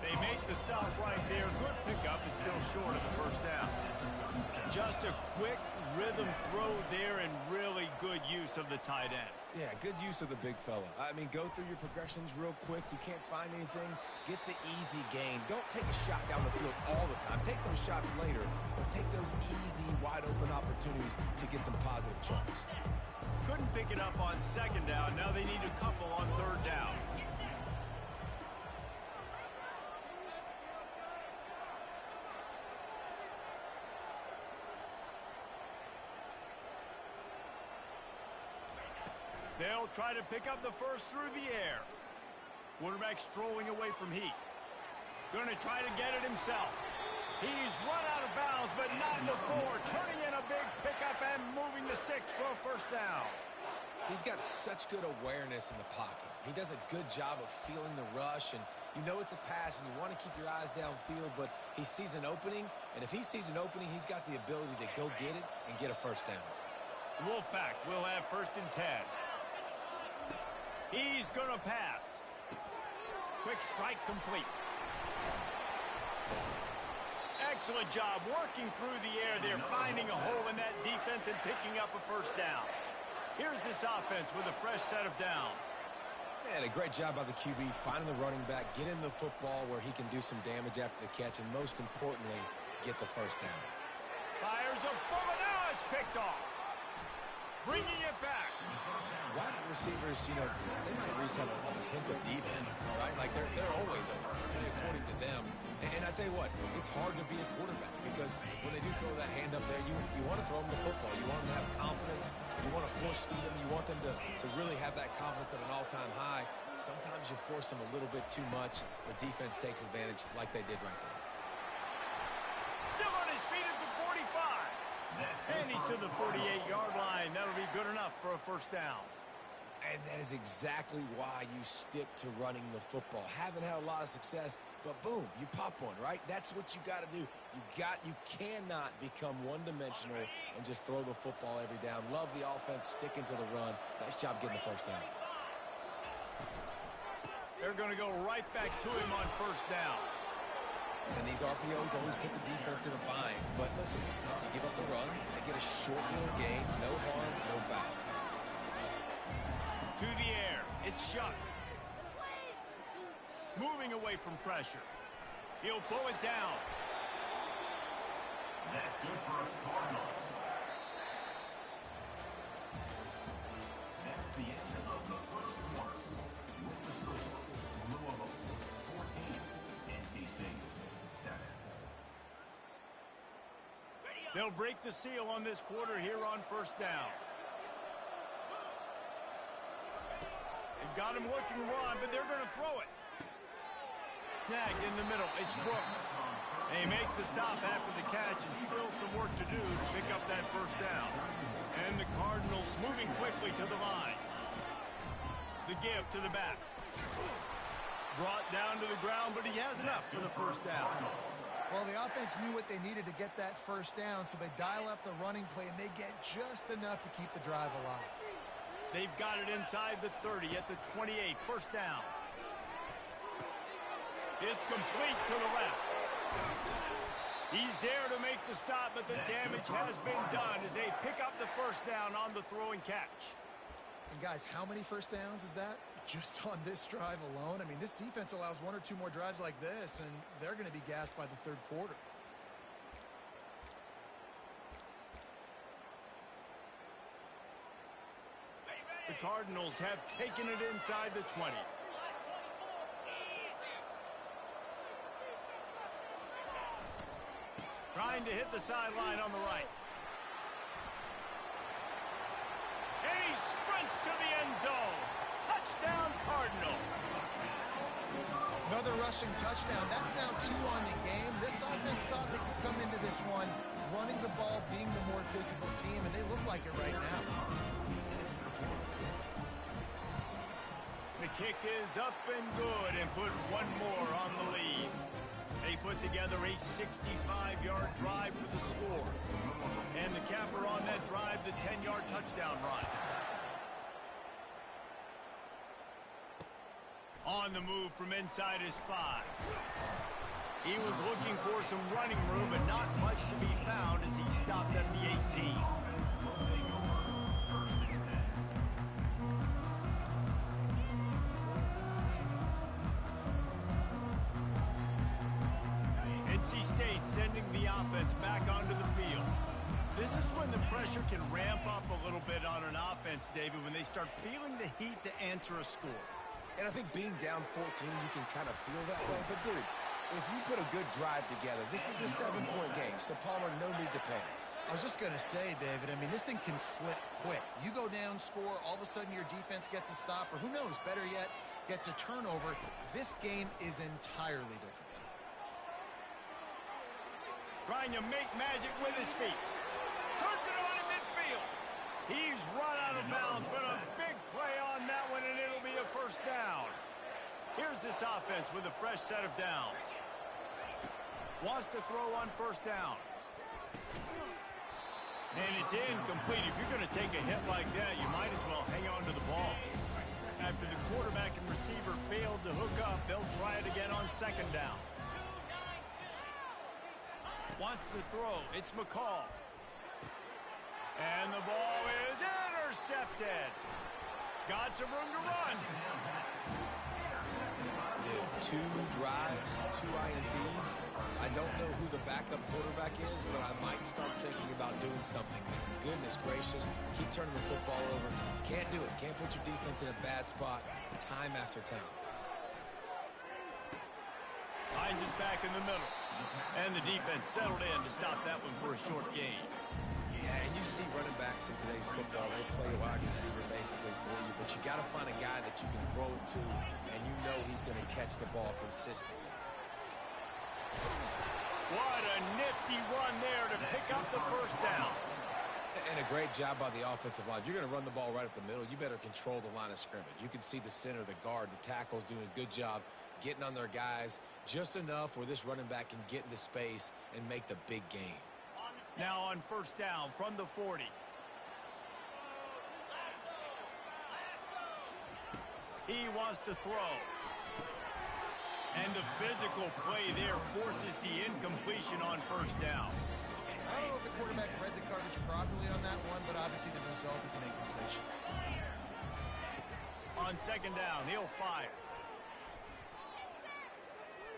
They make the stop right there. Good pickup, but still short of the 1st down. Just a quick rhythm throw there and really good use of the tight end. Yeah, good use of the big fella. I mean, go through your progressions real quick. You can't find anything, get the easy gain. Don't take a shot down the field all the time. Take those shots later, but take those easy, wide-open opportunities to get some positive chunks. Couldn't pick it up on 2nd down. Now they need a couple on 3rd down. They'll try to pick up the first through the air. Quarterback strolling away from heat. Going to try to get it himself. He's run out of bounds, but not before. Turning in a big pickup and moving the sticks for a first down. He's got such good awareness in the pocket. He does a good job of feeling the rush, and you know it's a pass, and you want to keep your eyes downfield, but he sees an opening, and if he sees an opening, he's got the ability to go get it and get a first down. Wolfpack will have 1st and 10. He's going to pass. Quick strike complete. Excellent job working through the air there, finding a hole in that defense and picking up a first down. Here's this offense with a fresh set of downs. And a great job by the QB finding the running back, getting the football where he can do some damage after the catch, and most importantly, get the first down. Fires a bullet. Now it's picked off. Bringing it back. Wide receivers, you know, they might at least have a hint of deep end, right? Like they're always open, according to them. And I tell you what, it's hard to be a quarterback because when they do throw that hand up there, you want to throw them the football. You want them to have confidence. You want to force feed them. You want them to really have that confidence at an all-time high. Sometimes you force them a little bit too much. The defense takes advantage like they did right there. Still on his feet at the 45. And he's to the 48-yard line. That'll be good enough for a first down. And that is exactly why you stick to running the football. Haven't had a lot of success, but boom, you pop one, right? That's what you got to do. You cannot become one-dimensional and just throw the football every down. Love the offense sticking to the run. Nice job getting the first down. They're going to go right back to him on first down. And these RPOs always put the defense in a bind. But listen, you give up the run, they get a short little gain, no harm, no foul. To the air. It's Shuck. Moving away from pressure. He'll pull it down. That's good for a Cardinals. That's the end of the first quarter. With the score, Louisville 14, NC State 7. They'll break the seal on this quarter here on first down. They've got him looking run, but they're going to throw it. Snagged in the middle. It's Brooks. They make the stop after the catch, and still some work to do to pick up that first down. And the Cardinals moving quickly to the line. The give to the back. Brought down to the ground, but he has enough for the first down. Well, the offense knew what they needed to get that first down, so they dial up the running play, and they get just enough to keep the drive alive. They've got it inside the 30 at the 28. First down. It's complete to the left. He's there to make the stop, but the damage has been done as they pick up the first down on the throw and catch. And guys, how many first downs is that? Just on this drive alone? I mean, this defense allows one or two more drives like this, and they're going to be gassed by the third quarter. The Cardinals have taken it inside the 20. Trying to hit the sideline on the right. And he sprints to the end zone. Touchdown, Cardinal. Another rushing touchdown. That's now 2 on the game. This offense thought they could come into this one running the ball, being the more physical team, and they look like it right now. The kick is up and good and put one more on the lead. They put together a 65-yard drive for the score. And the capper on that drive, the 10-yard touchdown run. On the move from inside his 5. He was looking for some running room, but not much to be found as he stopped at the 18. NC State sending the offense back onto the field. This is when the pressure can ramp up a little bit on an offense, David, when they start feeling the heat to answer a score. And I think being down 14, you can kind of feel that way. But, dude, if you put a good drive together, this is a 7-point game, so Palmer, no need to panic. I was just going to say, David, I mean, this thing can flip quick. You go down, score, all of a sudden your defense gets a stop, or who knows, better yet, gets a turnover. This game is entirely different. Trying to make magic with his feet. Turns it on in midfield. He's run out of bounds, but a big play on that one, and it'll be a first down. Here's this offense with a fresh set of downs. Wants to throw on first down. And it's incomplete. If you're going to take a hit like that, you might as well hang on to the ball. After the quarterback and receiver failed to hook up, they'll try it again on second down. Wants to throw. It's McCall. And the ball is intercepted. Got some room to run. Dude, 2 drives, 2 INTs. I don't know who the backup quarterback is, but I might start thinking about doing something. Goodness gracious, keep turning the football over. Can't do it. Can't put your defense in a bad spot time after time. Hines is back in the middle. And the defense settled in to stop that one for a short gain. Yeah, and you see running backs in today's football, they play a wide receiver basically for you, but you got to find a guy that you can throw it to, and you know he's going to catch the ball consistently. What a nifty run there to pick up the first down. And a great job by the offensive line. If you're going to run the ball right up the middle, you better control the line of scrimmage. You can see the center, the guard, the tackles doing a good job getting on their guys just enough where this running back can get into space and make the big game. Now on first down from the 40. He wants to throw. And the physical play there forces the incompletion on first down. I don't know if the quarterback read the coverage properly on that one, but obviously the result is an incompletion. On second down, he'll fire.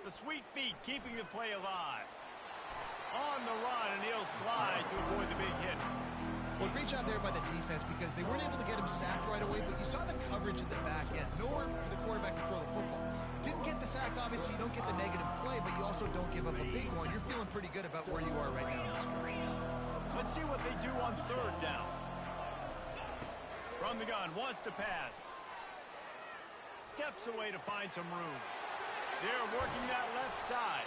The sweet feet keeping the play alive. On the run, and he'll slide to avoid the big hit. Well, great job there by the defense because they weren't able to get him sacked right away, but you saw the coverage at the back end. Nowhere for the quarterback to throw the football. Didn't get the sack, obviously. You don't get the negative play, but you also don't give up a big one. You're feeling pretty good about where you are right now in this game. Let's see what they do on third down. From the gun, wants to pass. Steps away to find some room. They're working that left side.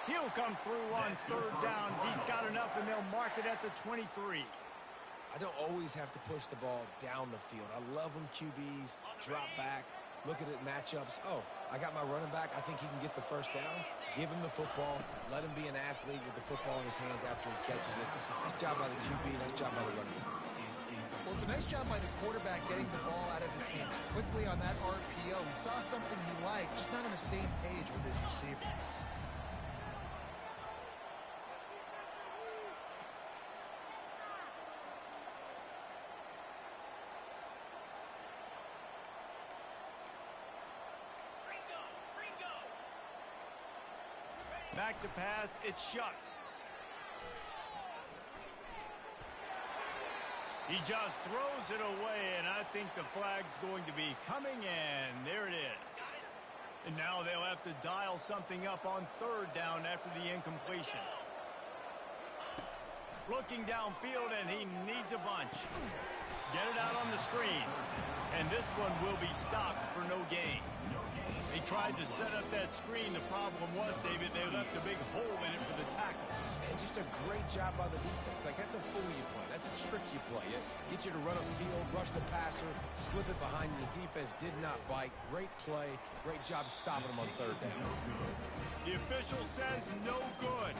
He'll come through on third down. He's got enough, and they'll mark it at the 23. I don't always have to push the ball down the field. I love when QBs drop back, look at it, matchups. Oh, I got my running back. I think he can get the first down. Give him the football. Let him be an athlete with the football in his hands after he catches it. Nice job by the QB. Nice job by the running back. Well, it's a nice job by the quarterback getting the ball out of his hands quickly on that RPO. He saw something he liked, just not on the same page with his receiver. Back to pass, it's Shuck. He just throws it away, and I think the flag's going to be coming, and there it is. And now they'll have to dial something up on third down after the incompletion. Looking downfield, and he needs a bunch. Get it out on the screen. And this one will be stopped for no gain. They tried to set up that screen. The problem was, David, they left a big hole in it for the tackle. And just a great job by the defense. Like, that's a fool you play. That's a trick you play. It gets you to run upfield, rush the passer, slip it behind you. The defense did not bite. Great play. Great job stopping them on third down. The official says no good.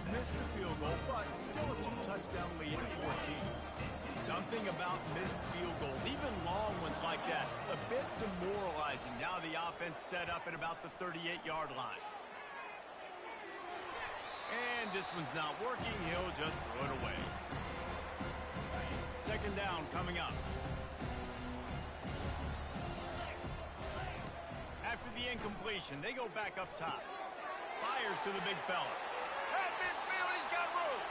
Missed the field goal, but still a 2-touchdown lead at 14. Something about missed field goals, even long ones like that, a bit demoralizing. Now the offense set up at about the 38-yard line. And this one's not working. He'll just throw it away. Second down coming up. After the incompletion, they go back up top. Fires to the big fella. At midfield, he's got room.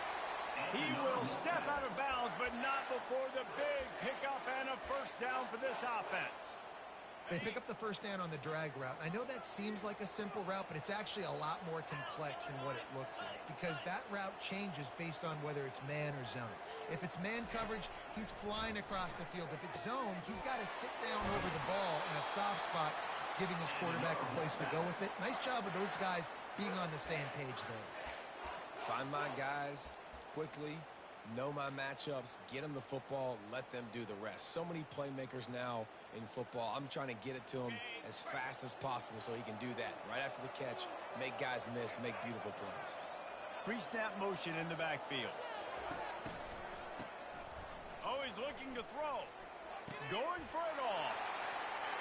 He will step out of bounds, but not before the big pickup and a first down for this offense. They pick up the first down on the drag route. I know that seems like a simple route, but it's actually a lot more complex than what it looks like because that route changes based on whether it's man or zone. If it's man coverage, he's flying across the field. If it's zone, he's got to sit down over the ball in a soft spot, giving his quarterback a place to go with it. Nice job of those guys being on the same page there. Find my guys quickly, know my matchups, get them the football, let them do the rest. So many playmakers now in football. I'm trying to get it to him as fast as possible so he can do that. Right after the catch, make guys miss, make beautiful plays. Pre-snap motion in the backfield. Oh, he's looking to throw. Going for it all.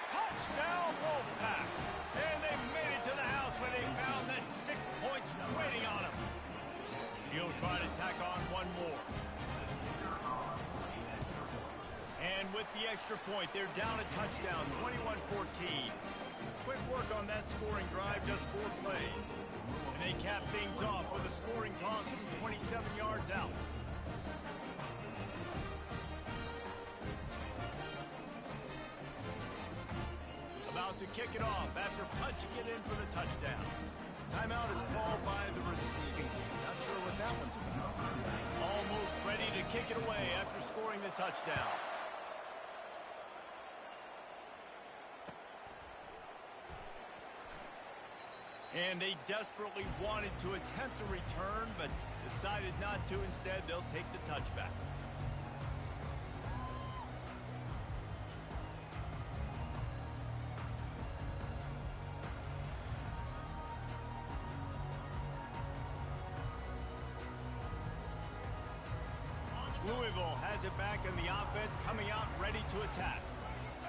Touchdown, Wolfpack. And they made it to the house when they found that 6 points waiting on him. He'll try to tack on one more. And with the extra point, they're down a touchdown, 21-14. Quick work on that scoring drive, just 4 plays. And they cap things off with a scoring toss from 27 yards out. About to kick it off after punching it in for the touchdown. Timeout is called by the receiving team. Not sure what that one's about. Almost ready to kick it away after scoring the touchdown. And they desperately wanted to attempt a return, but decided not to. Instead, they'll take the touchback. Louisville has it back in the offense, coming out ready to attack.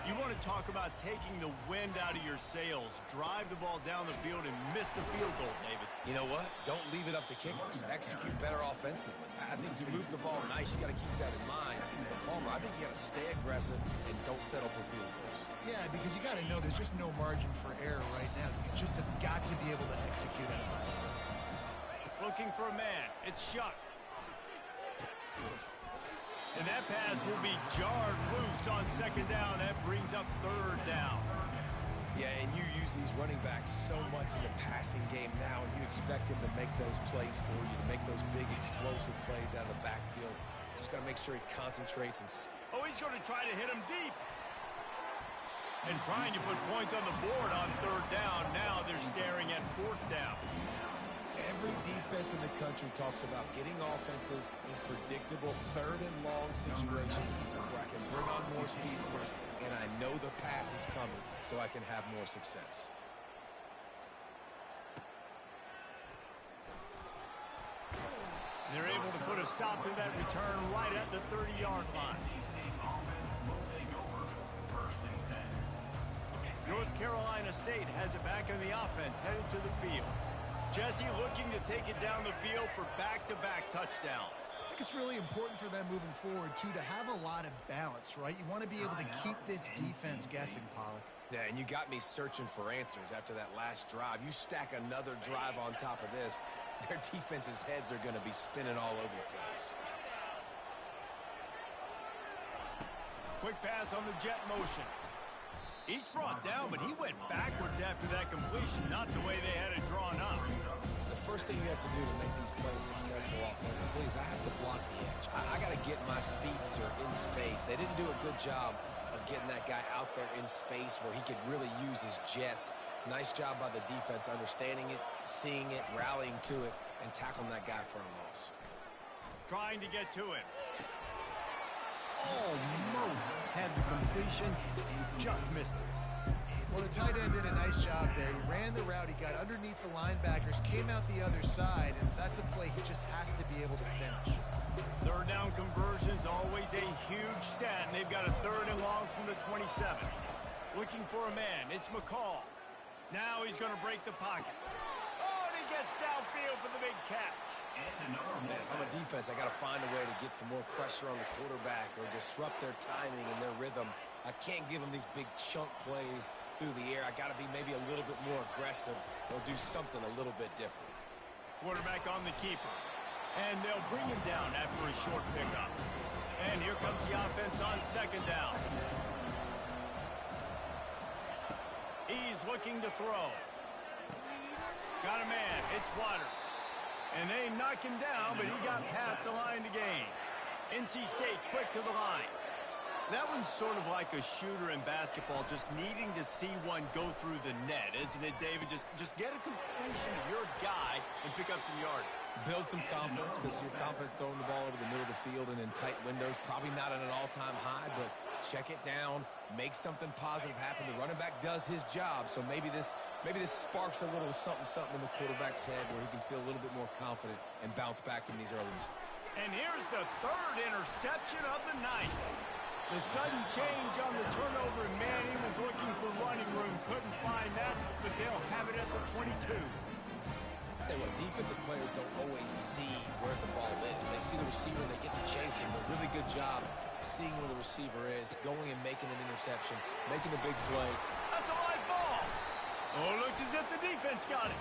You want to talk about taking the wind out of your sails. Drive the ball down the field and miss the field goal, David. You know what? Don't leave it up to kickers. Execute better offensively. I think you move the ball nice. You got to keep that in mind. But Palmer, I think you got to stay aggressive and don't settle for field goals. Yeah, because you got to know there's just no margin for error right now. You just have got to be able to execute at a high level. Looking for a man. It's Shuck. And that pass will be jarred loose on second down. That brings up third down. Yeah, and you use these running backs so much in the passing game now, and you expect him to make those plays for you, to make those big explosive plays out of the backfield. Just got to make sure he concentrates. Oh, he's going to try to hit him deep. And trying to put points on the board on third down. Now they're staring at fourth down. Every defense in the country talks about getting offenses in predictable third and long situations where I can bring on more speedsters and I know the pass is coming so I can have more success. They're able to put a stop to that return right at the 30-yard line. North Carolina State has it back in the offense, headed to the field. Jesse looking to take it down the field for back-to-back touchdowns. I think it's really important for them moving forward, too, to have a lot of balance, right? You want to be able to keep this defense guessing, Pollock. Yeah, and you got me searching for answers after that last drive. You stack another drive on top of this, their defense's heads are going to be spinning all over the place. Quick pass on the jet motion. Each brought down, but he went backwards after that completion, not the way they had it drawn up. The first thing you have to do to make these plays successful offensively is I have to block the edge. I got to get my speedster in space. They didn't do a good job of getting that guy out there in space where he could really use his jets. Nice job by the defense understanding it, seeing it, rallying to it, and tackling that guy for a loss. Trying to get to him. Almost had the completion, just missed it. Well, the tight end did a nice job there. He ran the route, he got underneath the linebackers, came out the other side, and that's a play he just has to be able to finish. Third down conversions, always a huge stat, and they've got a third and long from the 27. Looking for a man, it's McCall. Now he's going to break the pocket. Oh, and he gets downfield for the big catch. Man, if I'm a defense, I got to find a way to get some more pressure on the quarterback or disrupt their timing and their rhythm. I can't give them these big chunk plays through the air. I got to be maybe a little bit more aggressive or do something a little bit different. Quarterback on the keeper. And they'll bring him down after a short pickup. And here comes the offense on second down. He's looking to throw. Got a man. It's Waters. And they knock him down, but he got past the line to gain. NC State quick to the line. That one's sort of like a shooter in basketball, just needing to see one go through the net, isn't it, David? Just get a completion to your guy and pick up some yardage. Build some confidence, because your confidence throwing the ball over the middle of the field and in tight windows, probably not at an all-time high, but check it down, make something positive happen. The running back does his job, so maybe this sparks a little something in the quarterback's head where he can feel a little bit more confident and bounce back from these early mistakes. And here's the third interception of the night. The sudden change on the turnover, and Manny was looking for running room. Couldn't find that, but they'll have it at the 22. Tell you what, defensive players don't always see where the ball is. They see the receiver and they get to chase him. A really good job seeing where the receiver is, going and making an interception, making a big play. That's a live ball. Oh, looks as if the defense got it.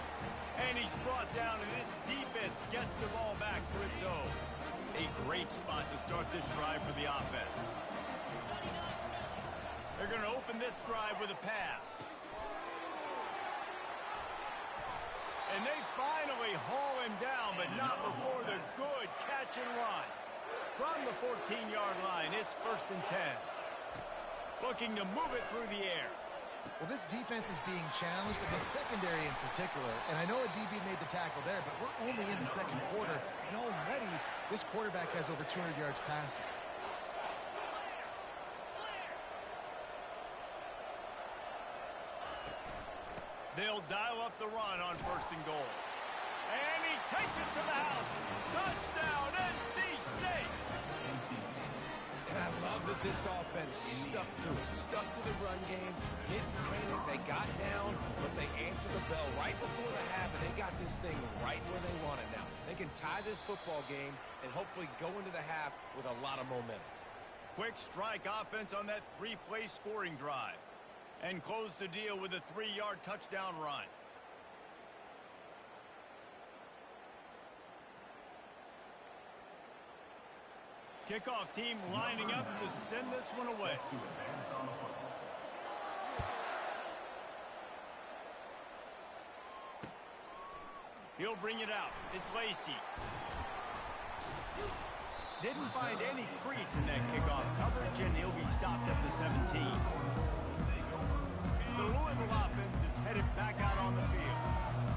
And he's brought down, and this defense gets the ball back for its own. A great spot to start this drive for the offense. They're going to open this drive with a pass. And they finally haul him down, but not before the good catch and run. From the 14-yard line, it's 1st and 10. Looking to move it through the air. Well, this defense is being challenged, the secondary in particular. And I know a DB made the tackle there, but we're only in the second quarter. And already, this quarterback has over 200 yards passing. They'll dial up the run on 1st and goal. And he takes it to the house. Touchdown, NC State! And I love that this offense stuck to it, stuck to the run game, didn't panic, they got down, but they answered the bell right before the half, and they got this thing right where they want it now. They can tie this football game and hopefully go into the half with a lot of momentum. Quick strike offense on that 3-play scoring drive. And close the deal with a 3-yard touchdown run. Kickoff team lining up to send this one away. He'll bring it out. It's Lacey. Didn't find any crease in that kickoff coverage, and he'll be stopped at the 17. The Louisville offense is headed back out on the field.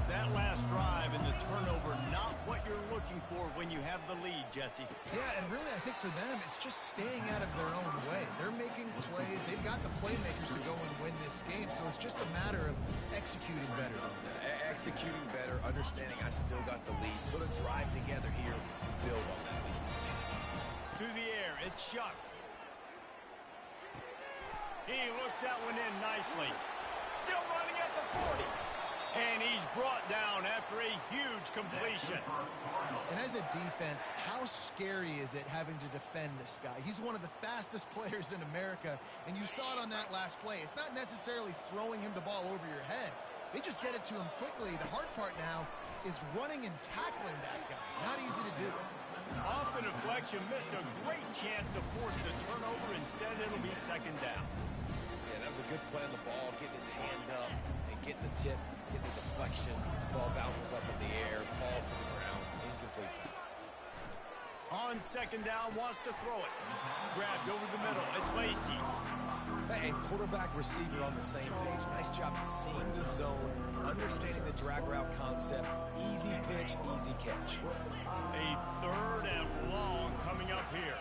That last drive and the turnover, not what you're looking for when you have the lead, Jesse. Yeah, and really, I think for them, it's just staying out of their own way. They're making plays. They've got the playmakers to go and win this game, so it's just a matter of executing better. Executing better, understanding I still got the lead. Put a drive together here and build on that lead. Through the air, it's Shuck. He looks that one in nicely. Still running at the 40. And he's brought down after a huge completion. And as a defense, how scary is it having to defend this guy? He's one of the fastest players in America, and you saw it on that last play. It's not necessarily throwing him the ball over your head. They just get it to him quickly. The hard part now is running and tackling that guy. Not easy to do. Off the deflection, missed a great chance to force the turnover. Instead, it'll be 2nd down. Yeah, that was a good play on the ball, getting his hand up and getting the tip, getting the deflection. Ball bounces up in the air, falls to the ground, incomplete pass. On 2nd down, wants to throw it. Grabbed over the middle. It's Lacey. And quarterback receiver on the same page. Nice job seeing the zone, understanding the drag route concept. Easy pitch, easy catch. A 3rd and long coming up here.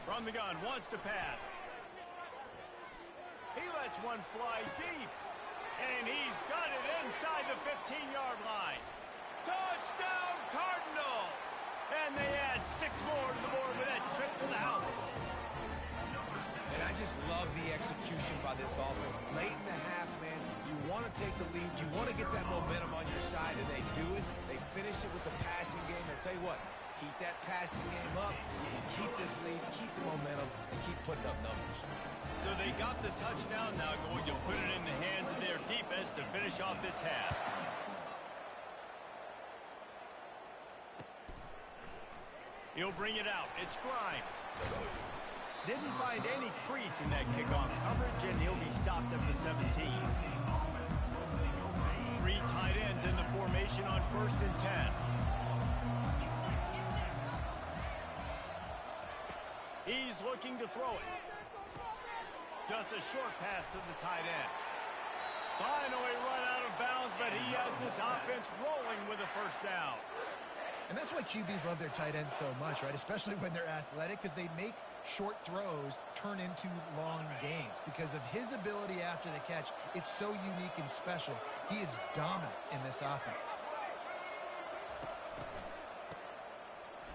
From the gun, wants to pass. He lets one fly deep. And he's got it inside the 15-yard line. Touchdown, Cardinals! And they add 6 more to the board with that trip to the house. And I just love the execution by this offense. Late in the half, man, you want to take the lead. You want to get that momentum on your side, and they do it. They finish it with the passing game. I'll tell you what, keep that passing game up. Keep this lead, keep the momentum, and keep putting up numbers. So they got the touchdown, now going to put it in the hands of their defense to finish off this half. He'll bring it out. It's Grimes. Didn't find any crease in that kickoff coverage, and he'll be stopped at the 17. 3 tight ends in the formation on 1st and 10. He's looking to throw it. Just a short pass to the tight end. Finally run out of bounds, but he has this offense rolling with a first down. And that's why QBs love their tight ends so much, right? Especially when they're athletic, because they make short throws turn into long gains. Because of his ability after the catch, it's so unique and special. He is dominant in this offense.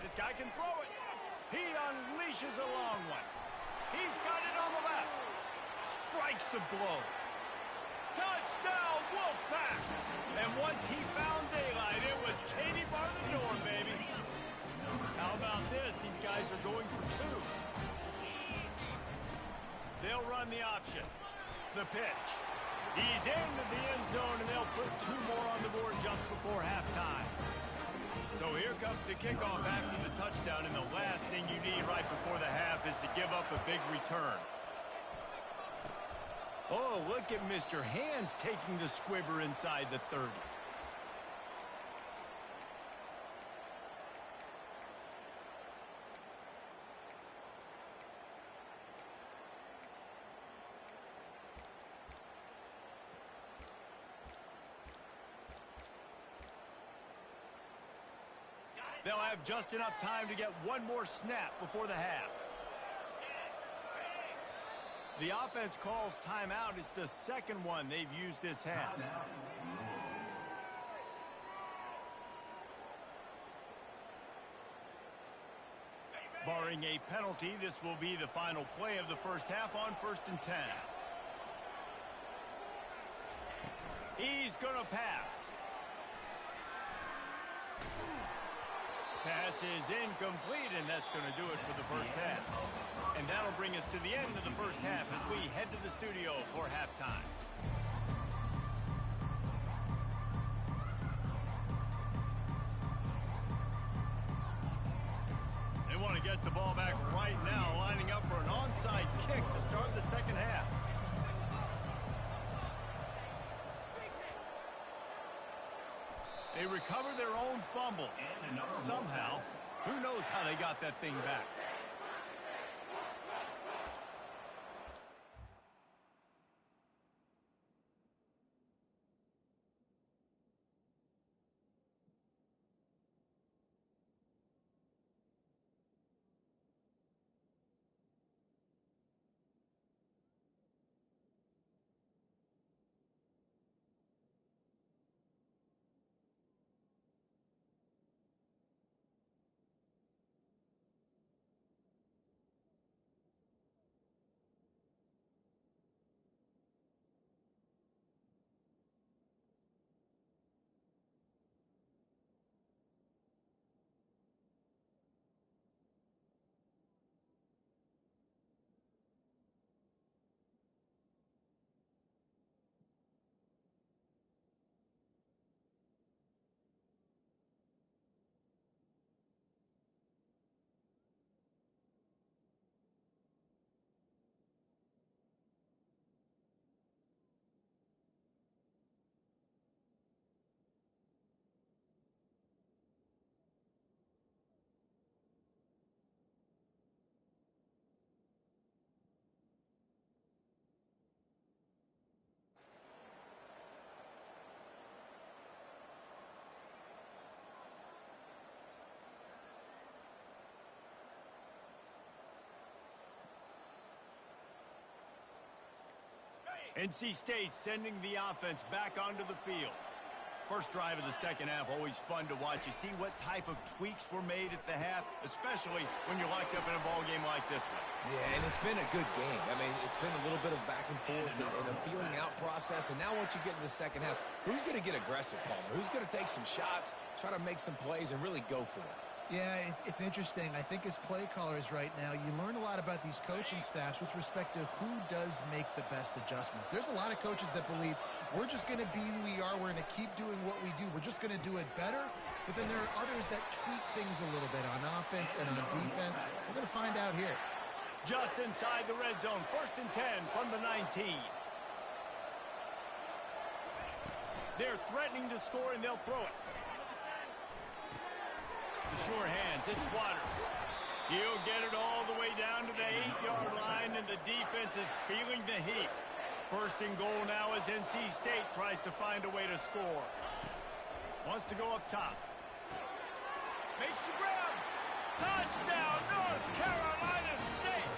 This guy can throw it. He unleashes a long one. He's got it on the left. Strikes the blow. Touchdown, Wolfpack! And once he found daylight, it was Katie bar the door, baby. How about this? These guys are going for 2. They'll run the option. The pitch. He's into the end zone, and they'll put 2 more on the board just before halftime. So here comes the kickoff after the touchdown, and the last thing you need right before the half is to give up a big return. Oh, look at Mr. Hands taking the squibber inside the 30. They'll have just enough time to get 1 more snap before the half. The offense calls timeout. It's the second one they've used this half. Barring a penalty, this will be the final play of the first half on 1st and 10. He's going to pass. Pass is incomplete, and that's going to do it for the first half. And that'll bring us to the end of the first half as we head to the studio for halftime. They want to get the ball back right now, lining up for an onside kick to start the second half. They recover their own fumble. Somehow, who knows how they got that thing back. NC State sending the offense back onto the field. First drive of the second half, always fun to watch. You see what type of tweaks were made at the half, especially when you're locked up in a ball game like this one. Yeah, and it's been a good game. I mean, it's been a little bit of back and forth and a feeling out process. And now once you get in the second half, who's going to get aggressive, Palmer? Who's going to take some shots, try to make some plays, and really go for it? Yeah, it's interesting. I think as play callers right now, you learn a lot about these coaching staffs with respect to who does make the best adjustments. There's a lot of coaches that believe we're just going to be who we are. We're going to keep doing what we do. We're just going to do it better. But then there are others that tweak things a little bit on offense and on defense. We're going to find out here. Just inside the red zone. 1st and 10 from the 19. They're threatening to score, and they'll throw it. The sure hands. It's Waters. He'll get it all the way down to the 8-yard line, and the defense is feeling the heat. 1st and goal now as NC State tries to find a way to score. Wants to go up top. Makes the grab. Touchdown, North Carolina State.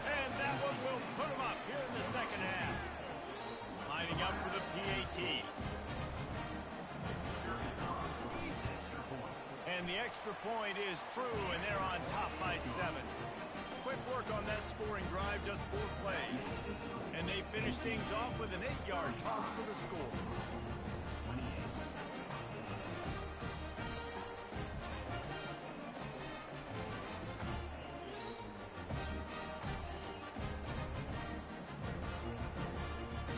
And that one will put them up here in the second half. Lining up for the PAT. And the extra point is true, and they're on top by 7. Quick work on that scoring drive, just 4 plays. And they finish things off with an 8-yard toss for the score.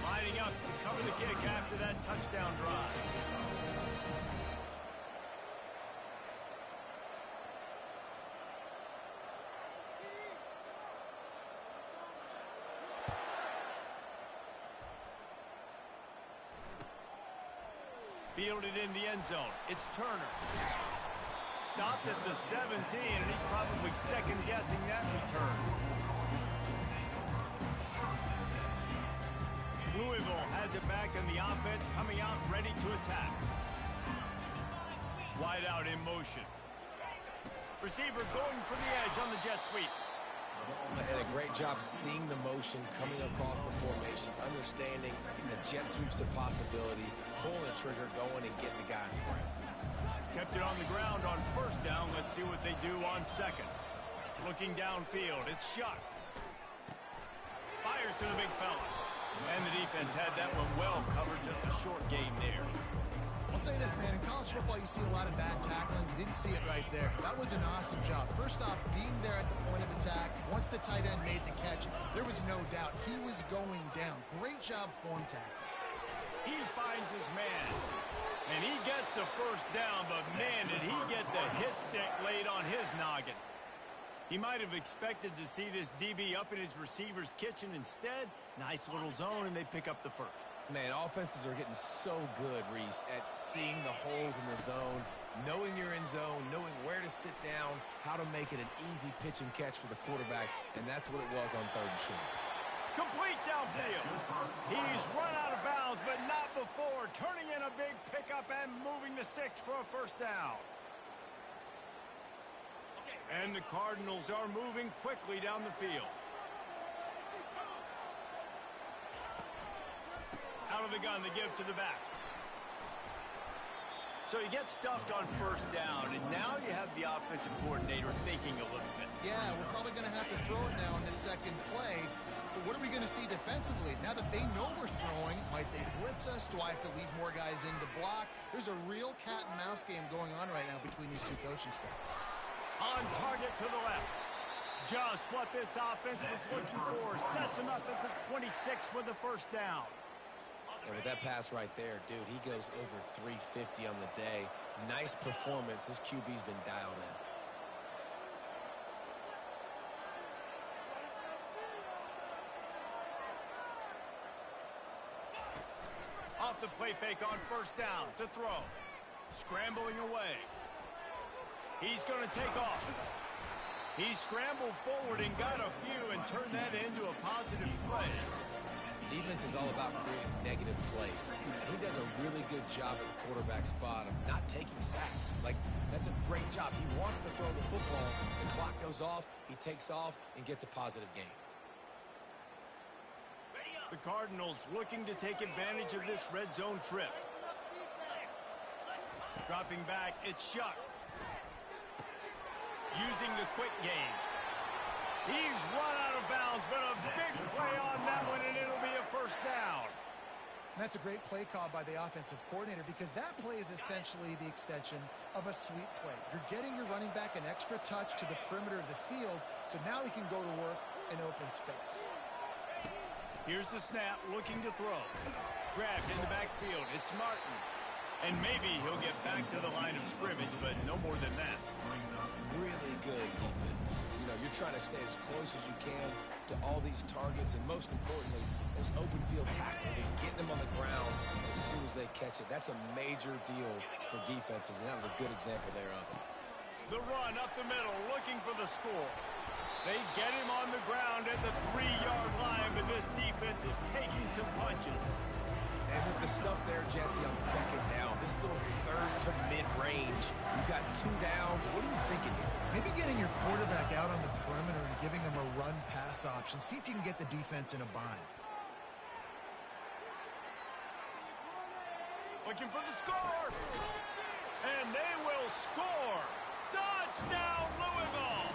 Lining up to cover the kick after that touchdown drive. Fielded in the end zone. It's Turner. Stopped at the 17, and he's probably second-guessing that return. Louisville has it back in the offense, coming out ready to attack. Wide out in motion. Receiver going for the edge on the jet sweep. They had a great job seeing the motion coming across the formation, understanding the jet sweep's a possibility, pulling the trigger, going and getting the guy on the ground. Kept it on the ground on 1st down. Let's see what they do on 2nd. Looking downfield, it's Shuck. Fires to the big fella. And the defense had that one well covered, just a short gain there. I'll say this, man. In college football, you see a lot of bad tackling. You didn't see it right there. That was an awesome job. First off, being there at the point of attack. Once the tight end made the catch, there was no doubt he was going down. Great job form tackling. He finds his man. And he gets the 1st down, but man, did he get the hit stick laid on his noggin. He might have expected to see this DB up in his receiver's kitchen. Instead, nice little zone, and they pick up the 1st. Man, offenses are getting so good, Reese, at seeing the holes in the zone, knowing you're in zone, knowing where to sit down, how to make it an easy pitch and catch for the quarterback, and that's what it was on 3rd and short. Complete downfield. He's run out of bounds, but not before turning in a big pickup and moving the sticks for a 1st down. And the Cardinals are moving quickly down the field. Out of the gun, they give to the back. So you get stuffed on 1st down, and now you have the offensive coordinator thinking a little bit. Yeah, we're probably going to have to throw it now in this 2nd play. But what are we going to see defensively? Now that they know we're throwing, might they blitz us? Do I have to leave more guys in to block? There's a real cat-and-mouse game going on right now between these two coaching staffs. On target to the left. Just what this offense was looking for. Sets him up at the 26 with the 1st down. And with that pass right there, dude, he goes over 350 on the day. Nice performance. This QB's been dialed in. Off the play fake on 1st down to throw. Scrambling away. He's going to take off. He scrambled forward and got a few and turned that into a positive play. Defense is all about creating negative plays. And he does a really good job at the quarterback spot of not taking sacks. Like, that's a great job. He wants to throw the football. The clock goes off. He takes off and gets a positive gain. The Cardinals looking to take advantage of this red zone trip. Dropping back, it's Shuck. Using the quick game. He's run out of bounds, but a big play on that one, and it'll be a 1st down. And that's a great play call by the offensive coordinator because that play is essentially the extension of a sweep play. You're getting your running back an extra touch to the perimeter of the field, so now he can go to work in open space. Here's the snap, looking to throw. Grabbed in the backfield, it's Martin. And maybe he'll get back to the line of scrimmage, but no more than that. Really good defense. You you're trying to stay as close as you can to all these targets, and most importantly, those open field tackles and getting them on the ground as soon as they catch it. That's a major deal for defenses, and that was a good example there of it. The run up the middle, looking for the score. They get him on the ground at the 3-yard line, but this defense is taking some punches. And with the stuff there, Jesse, on second down, this little third to mid-range, you got 2 downs. What are you thinking here? Maybe getting your quarterback out on the perimeter and giving him a run-pass option. See if you can get the defense in a bind. Looking for the score. And they will score. Touchdown, Louisville.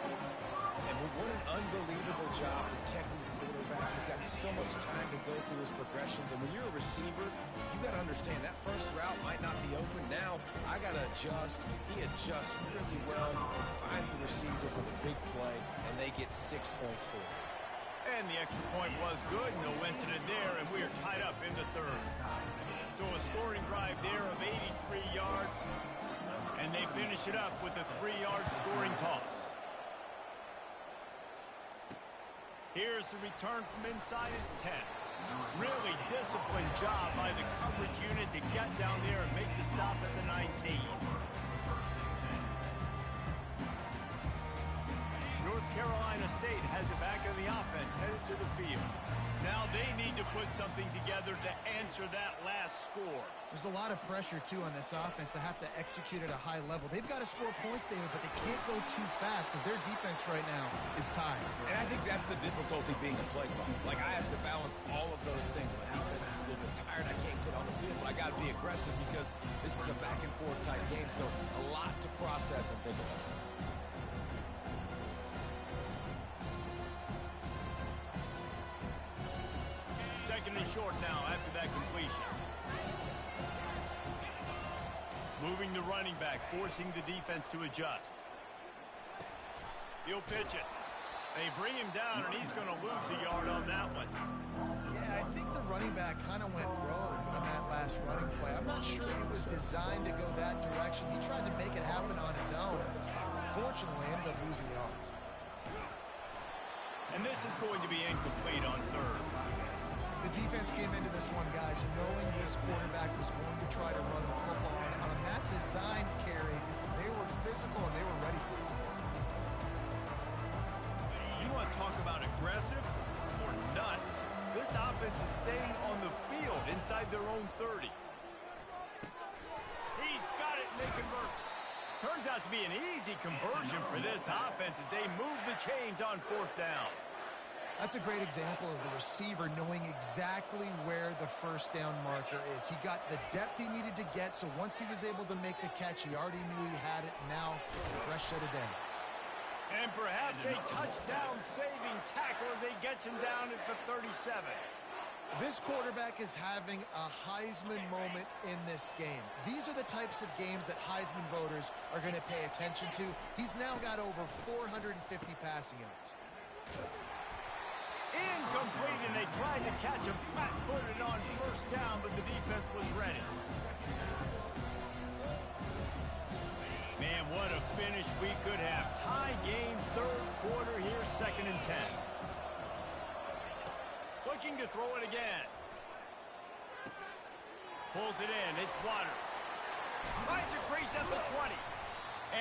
And what an unbelievable job protecting the quarterback. He's got so much time to go through his progressions. And when you're a receiver, you got to understand that first route might not be open. Now, I got to adjust. He adjusts really well and finds the receiver for the big play, and they get 6 points for it. And the extra point was good. No incident there, and we are tied up in the third. So a scoring drive there of 83 yards, and they finish it up with a 3-yard scoring toss. Here's the return from inside his 10. Really disciplined job by the coverage unit to get down there and make the stop at the 19. North Carolina State has it back in the offense, headed to the field. Now they need to put something together to answer that last score. There's a lot of pressure, too, on this offense to have to execute at a high level. They've got to score points, David, but they can't go too fast because their defense right now is tired. And I think that's the difficulty being a play caller. Like, I have to balance all of those things. My defense is a little bit tired. I can't put on the field, but I got to be aggressive because this is a back-and-forth type game, so a lot to process and think about. Second and short now after that completion. Moving the running back, forcing the defense to adjust. He'll pitch it. They bring him down, and he's going to lose a yard on that one. Yeah, I think the running back kind of went rogue on that last running play. I'm not sure it was designed to go that direction. He tried to make it happen on his own. Fortunately, ended up losing yards. And this is going to be incomplete on third. The defense came into this one, guys, knowing this quarterback was going to try to run the football. And on that design carry, they were physical and they were ready for it. You want to talk about aggressive or nuts? This offense is staying on the field inside their own 30. He's got it, and they convert. Turns out to be an easy conversion for this offense as they move the chains on fourth down. That's a great example of the receiver knowing exactly where the first down marker is. He got the depth he needed to get, so once he was able to make the catch, he already knew he had it. Now, a fresh set of downs. And perhaps a touchdown-saving tackle as they gets him down at the 37. This quarterback is having a Heisman moment in this game. These are the types of games that Heisman voters are going to pay attention to. He's now got over 450 passing yards. Incomplete, and they tried to catch him flat-footed on first down, but the defense was ready. Man, what a finish we could have. Tie game, third quarter here, 2nd and 10. Looking to throw it again. Pulls it in. It's Waters. Finds a crease at the 20.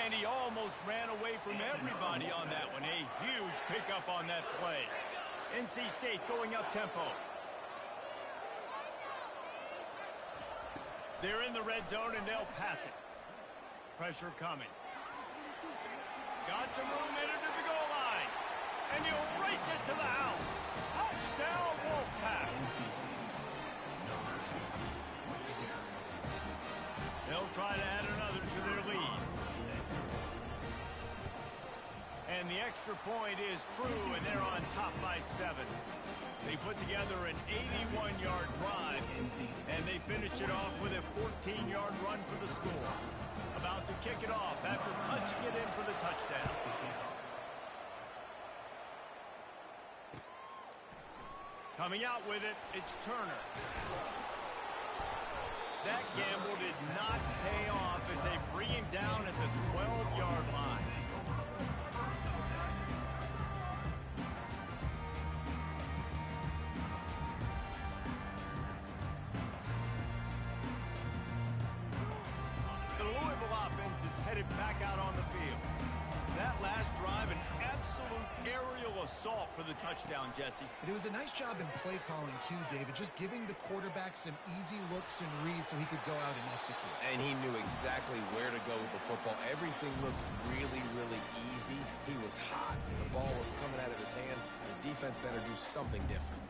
And he almost ran away from everybody on that one. A huge pickup on that play. NC State going up tempo. They're in the red zone, and they'll pass it. Pressure coming. Got some room in it to the goal line. And he'll race it to the house. Touchdown, Wolfpack. They'll try to add another to their lead. And the extra point is true, and they're on top by 7. They put together an 81-yard drive, and they finished it off with a 14-yard run for the score. About to kick it off after punching it in for the touchdown. Coming out with it, it's Turner. That gamble did not pay off as they bring him down at the 12-yard line. get it back out on the field. That last drive, an absolute aerial assault for the touchdown, Jesse. And it was a nice job in play calling, too, David, just giving the quarterback some easy looks and reads so he could go out and execute. And he knew exactly where to go with the football. Everything looked really, really easy. He was hot. The ball was coming out of his hands. The defense better do something different.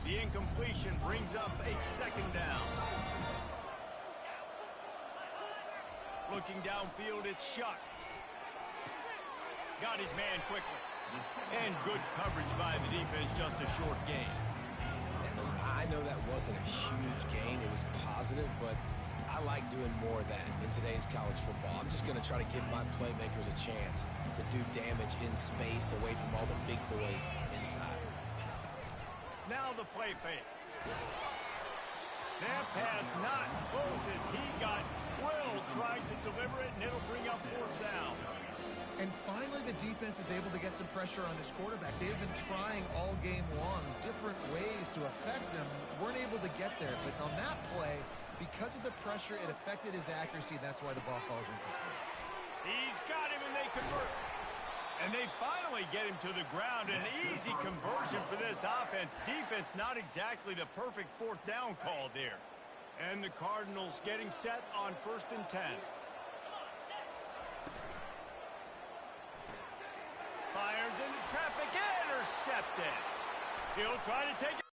The incompletion brings up a second down. Looking downfield, it's Shuck. Got his man quickly. And good coverage by the defense, just a short gain. And listen, I know that wasn't a huge gain. It was positive, but I like doing more of that in today's college football. I'm just going to try to give my playmakers a chance to do damage in space away from all the big boys inside. Now the play fake. That pass not close as he got drilled trying to deliver it, and it'll bring up fourth down. And finally, the defense is able to get some pressure on this quarterback. They've been trying all game long different ways to affect him. Weren't able to get there, but on that play, because of the pressure, it affected his accuracy, and that's why the ball falls incomplete. He's got him, and they convert. And they finally get him to the ground. An easy conversion for this offense. Defense not exactly the perfect fourth down call there. And the Cardinals getting set on 1st and 10. Fires into traffic, intercepted. He'll try to take it.